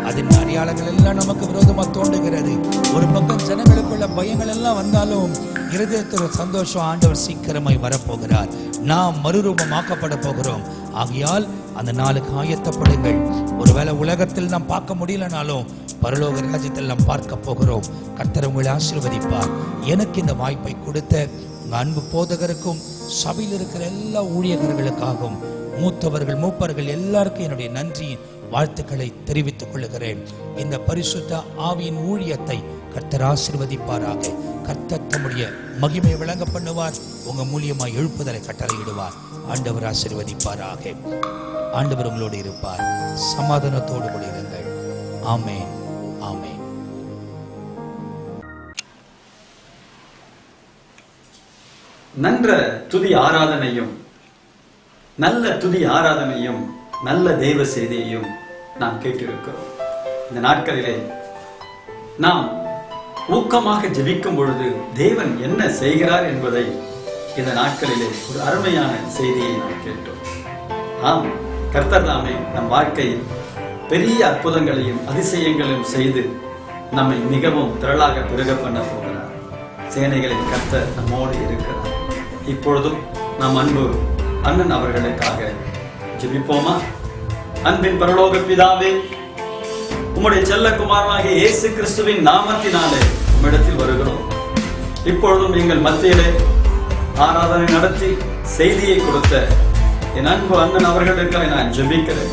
அதன் அடையாளங்கள் எல்லாம் நமக்கு விரோதமா தோன்றுகிறது. ஒரு பக்கம் ஜனங்களுக்குள்ள பயங்கள் எல்லாம் வந்தாலும் இருதயத்தில் ஒரு சந்தோஷம், ஆண்டவர் சீக்கிரமாய் வரப்போகிறார். நாம் மறுரூபமாக்கப்பட போகிறோம். ஆகையால் அந்த நாளுக்கு ஆயத்தப்படுங்கள். ஒருவேளை உலகத்தில் நாம் பார்க்க முடியலனாலும் பரலோக ராஜ்யத்தில் நாம் பார்க்க போகிறோம். கர்த்தர் உங்களை ஆசீர்வதிப்பார். எனக்கு இந்த வாய்ப்பை கொடுத்த உங்க அன்பு போதகருக்கும், சபையில் இருக்கிற எல்லா ஊழியர்களுக்காகவும், மூத்தவர்கள் மூப்பர்கள் எல்லாருக்கும் என்னுடைய நன்றி வாழ்த்துக்களை தெரிவித்துக் கொள்ளுகிறேன். இந்த பரிசுத்த ஆவியின் ஊழியத்தை கர்த்தர் ஆசீர்வதிப்பாராக. கர்த்தர் தம்முடைய மகிமை விளங்க பண்ணுவார். உங்க மூலியமாய் எழுப்புதலை கட்டளையிடுவார். ஆண்டவர் ஆசீர்வதிப்பாராக. ஆண்டவர் உங்களோடு இருப்பார். சமாதானத்தோடு கூட இருங்கள். ஆமென், ஆமென்.
நன்ற துதி ஆராதனையும், நல்ல துதி ஆராதனையும், நல்ல தெய்வ செய்தியையும் நாம் கேட்டிருக்கிறோம். இந்த நாட்களிலே நாம் ஊக்கமாக ஜெபிக்கும் பொழுது தேவன் என்ன செய்கிறார் என்பதை இந்த நாட்களிலே ஒரு அருமையான செய்தியை நாம் கேட்டோம். ஆம், கர்த்தர் தாமே நம் வாழ்க்கையில் பெரிய அற்புதங்களையும் அதிசயங்களையும் செய்து நம்மை மிகவும் திரளாக பெருக பண்ண போகிறார். சேனைகளின் கர்த்தர் நம்மோடு இருக்கிறார். இப்பொழுதும் நம் அன்பு அண்ணன் அவர்களுக்காக ஜெபிப்போமா? அன்பின் பரலோக பிதாவே, உம்முடைய செல்லகுமாரனாகிய இயேசு கிறிஸ்துவின் நாமத்தினாலே உம்மிடத்தில் வருகிறோம். இப்பொழுதும் எங்கள் மத்தியிலே ஆராதனை நடத்தி செய்தியை கொடுத்த என் அன்பு அண்ணன் அவர்களுக்காக நான் ஜெபிக்கிறேன்.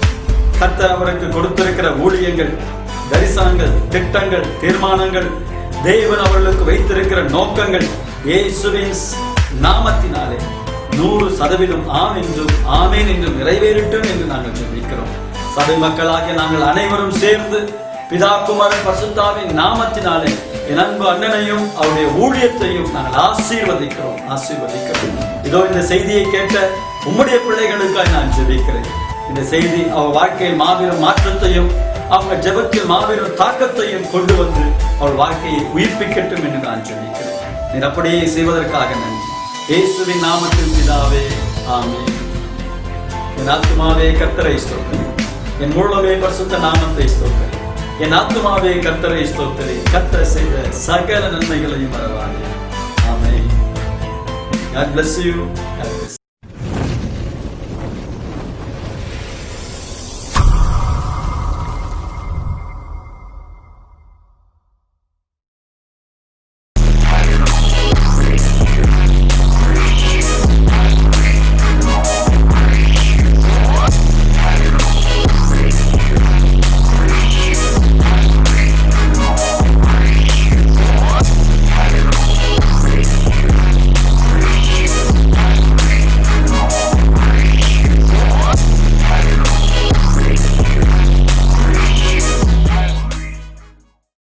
கர்த்தர் அவருக்கு கொடுத்திருக்கிற ஊழியங்கள், தரிசனங்கள், திட்டங்கள், தீர்மானங்கள், தேவன் அவர்களுக்கு வைத்திருக்கிற நோக்கங்கள் இயேசுவின் நாமத்தினாலே 100% ஆம் என்றும் ஆமேன் என்றும் நிறைவேறட்டும் என்று நாங்கள் ஜெபிக்கிறோம். சபை மக்களாகிய நாங்கள் அனைவரும் சேர்ந்து பிதா குமாரன் பரிசுத்தாவின் நாமத்தினாலே என் அன்பு அண்ணனையும் அவருடைய ஊழியத்தையும் நாங்கள் ஆசீர்வதிக்கிறோம். இதோ இந்த செய்தியை கேட்ட உம்முடைய பிள்ளைகளுக்காக நான் ஜெபிக்கிறேன். இந்த செய்தி அவர் வாழ்க்கையில் மாபெரும் மாற்றத்தையும், அவங்க ஜெபத்தில் மாபெரும் தாக்கத்தையும் கொண்டு வந்து அவள் வாழ்க்கையை உயிர்ப்பிக்கட்டும் என்று நான் ஜெபிக்கிறேன். நீர் அப்படியே செய்வதற்காக நன்றி. இயேசுவின் நாமத்தில் பிதாவே, ஆமென். என் ஆத்துமாவே கர்த்தரை ஸ்தோத்திரி, என் முழுமே பரிசுத்த நாமத்தை ஸ்தோத்திரி. என் ஆத்துமாவே கர்த்தரை ஸ்தோத்திரி, கர்த்தர் செய்த சகல நன்மைகளையும் மறவாதே. ஆமென். God bless you. God bless you.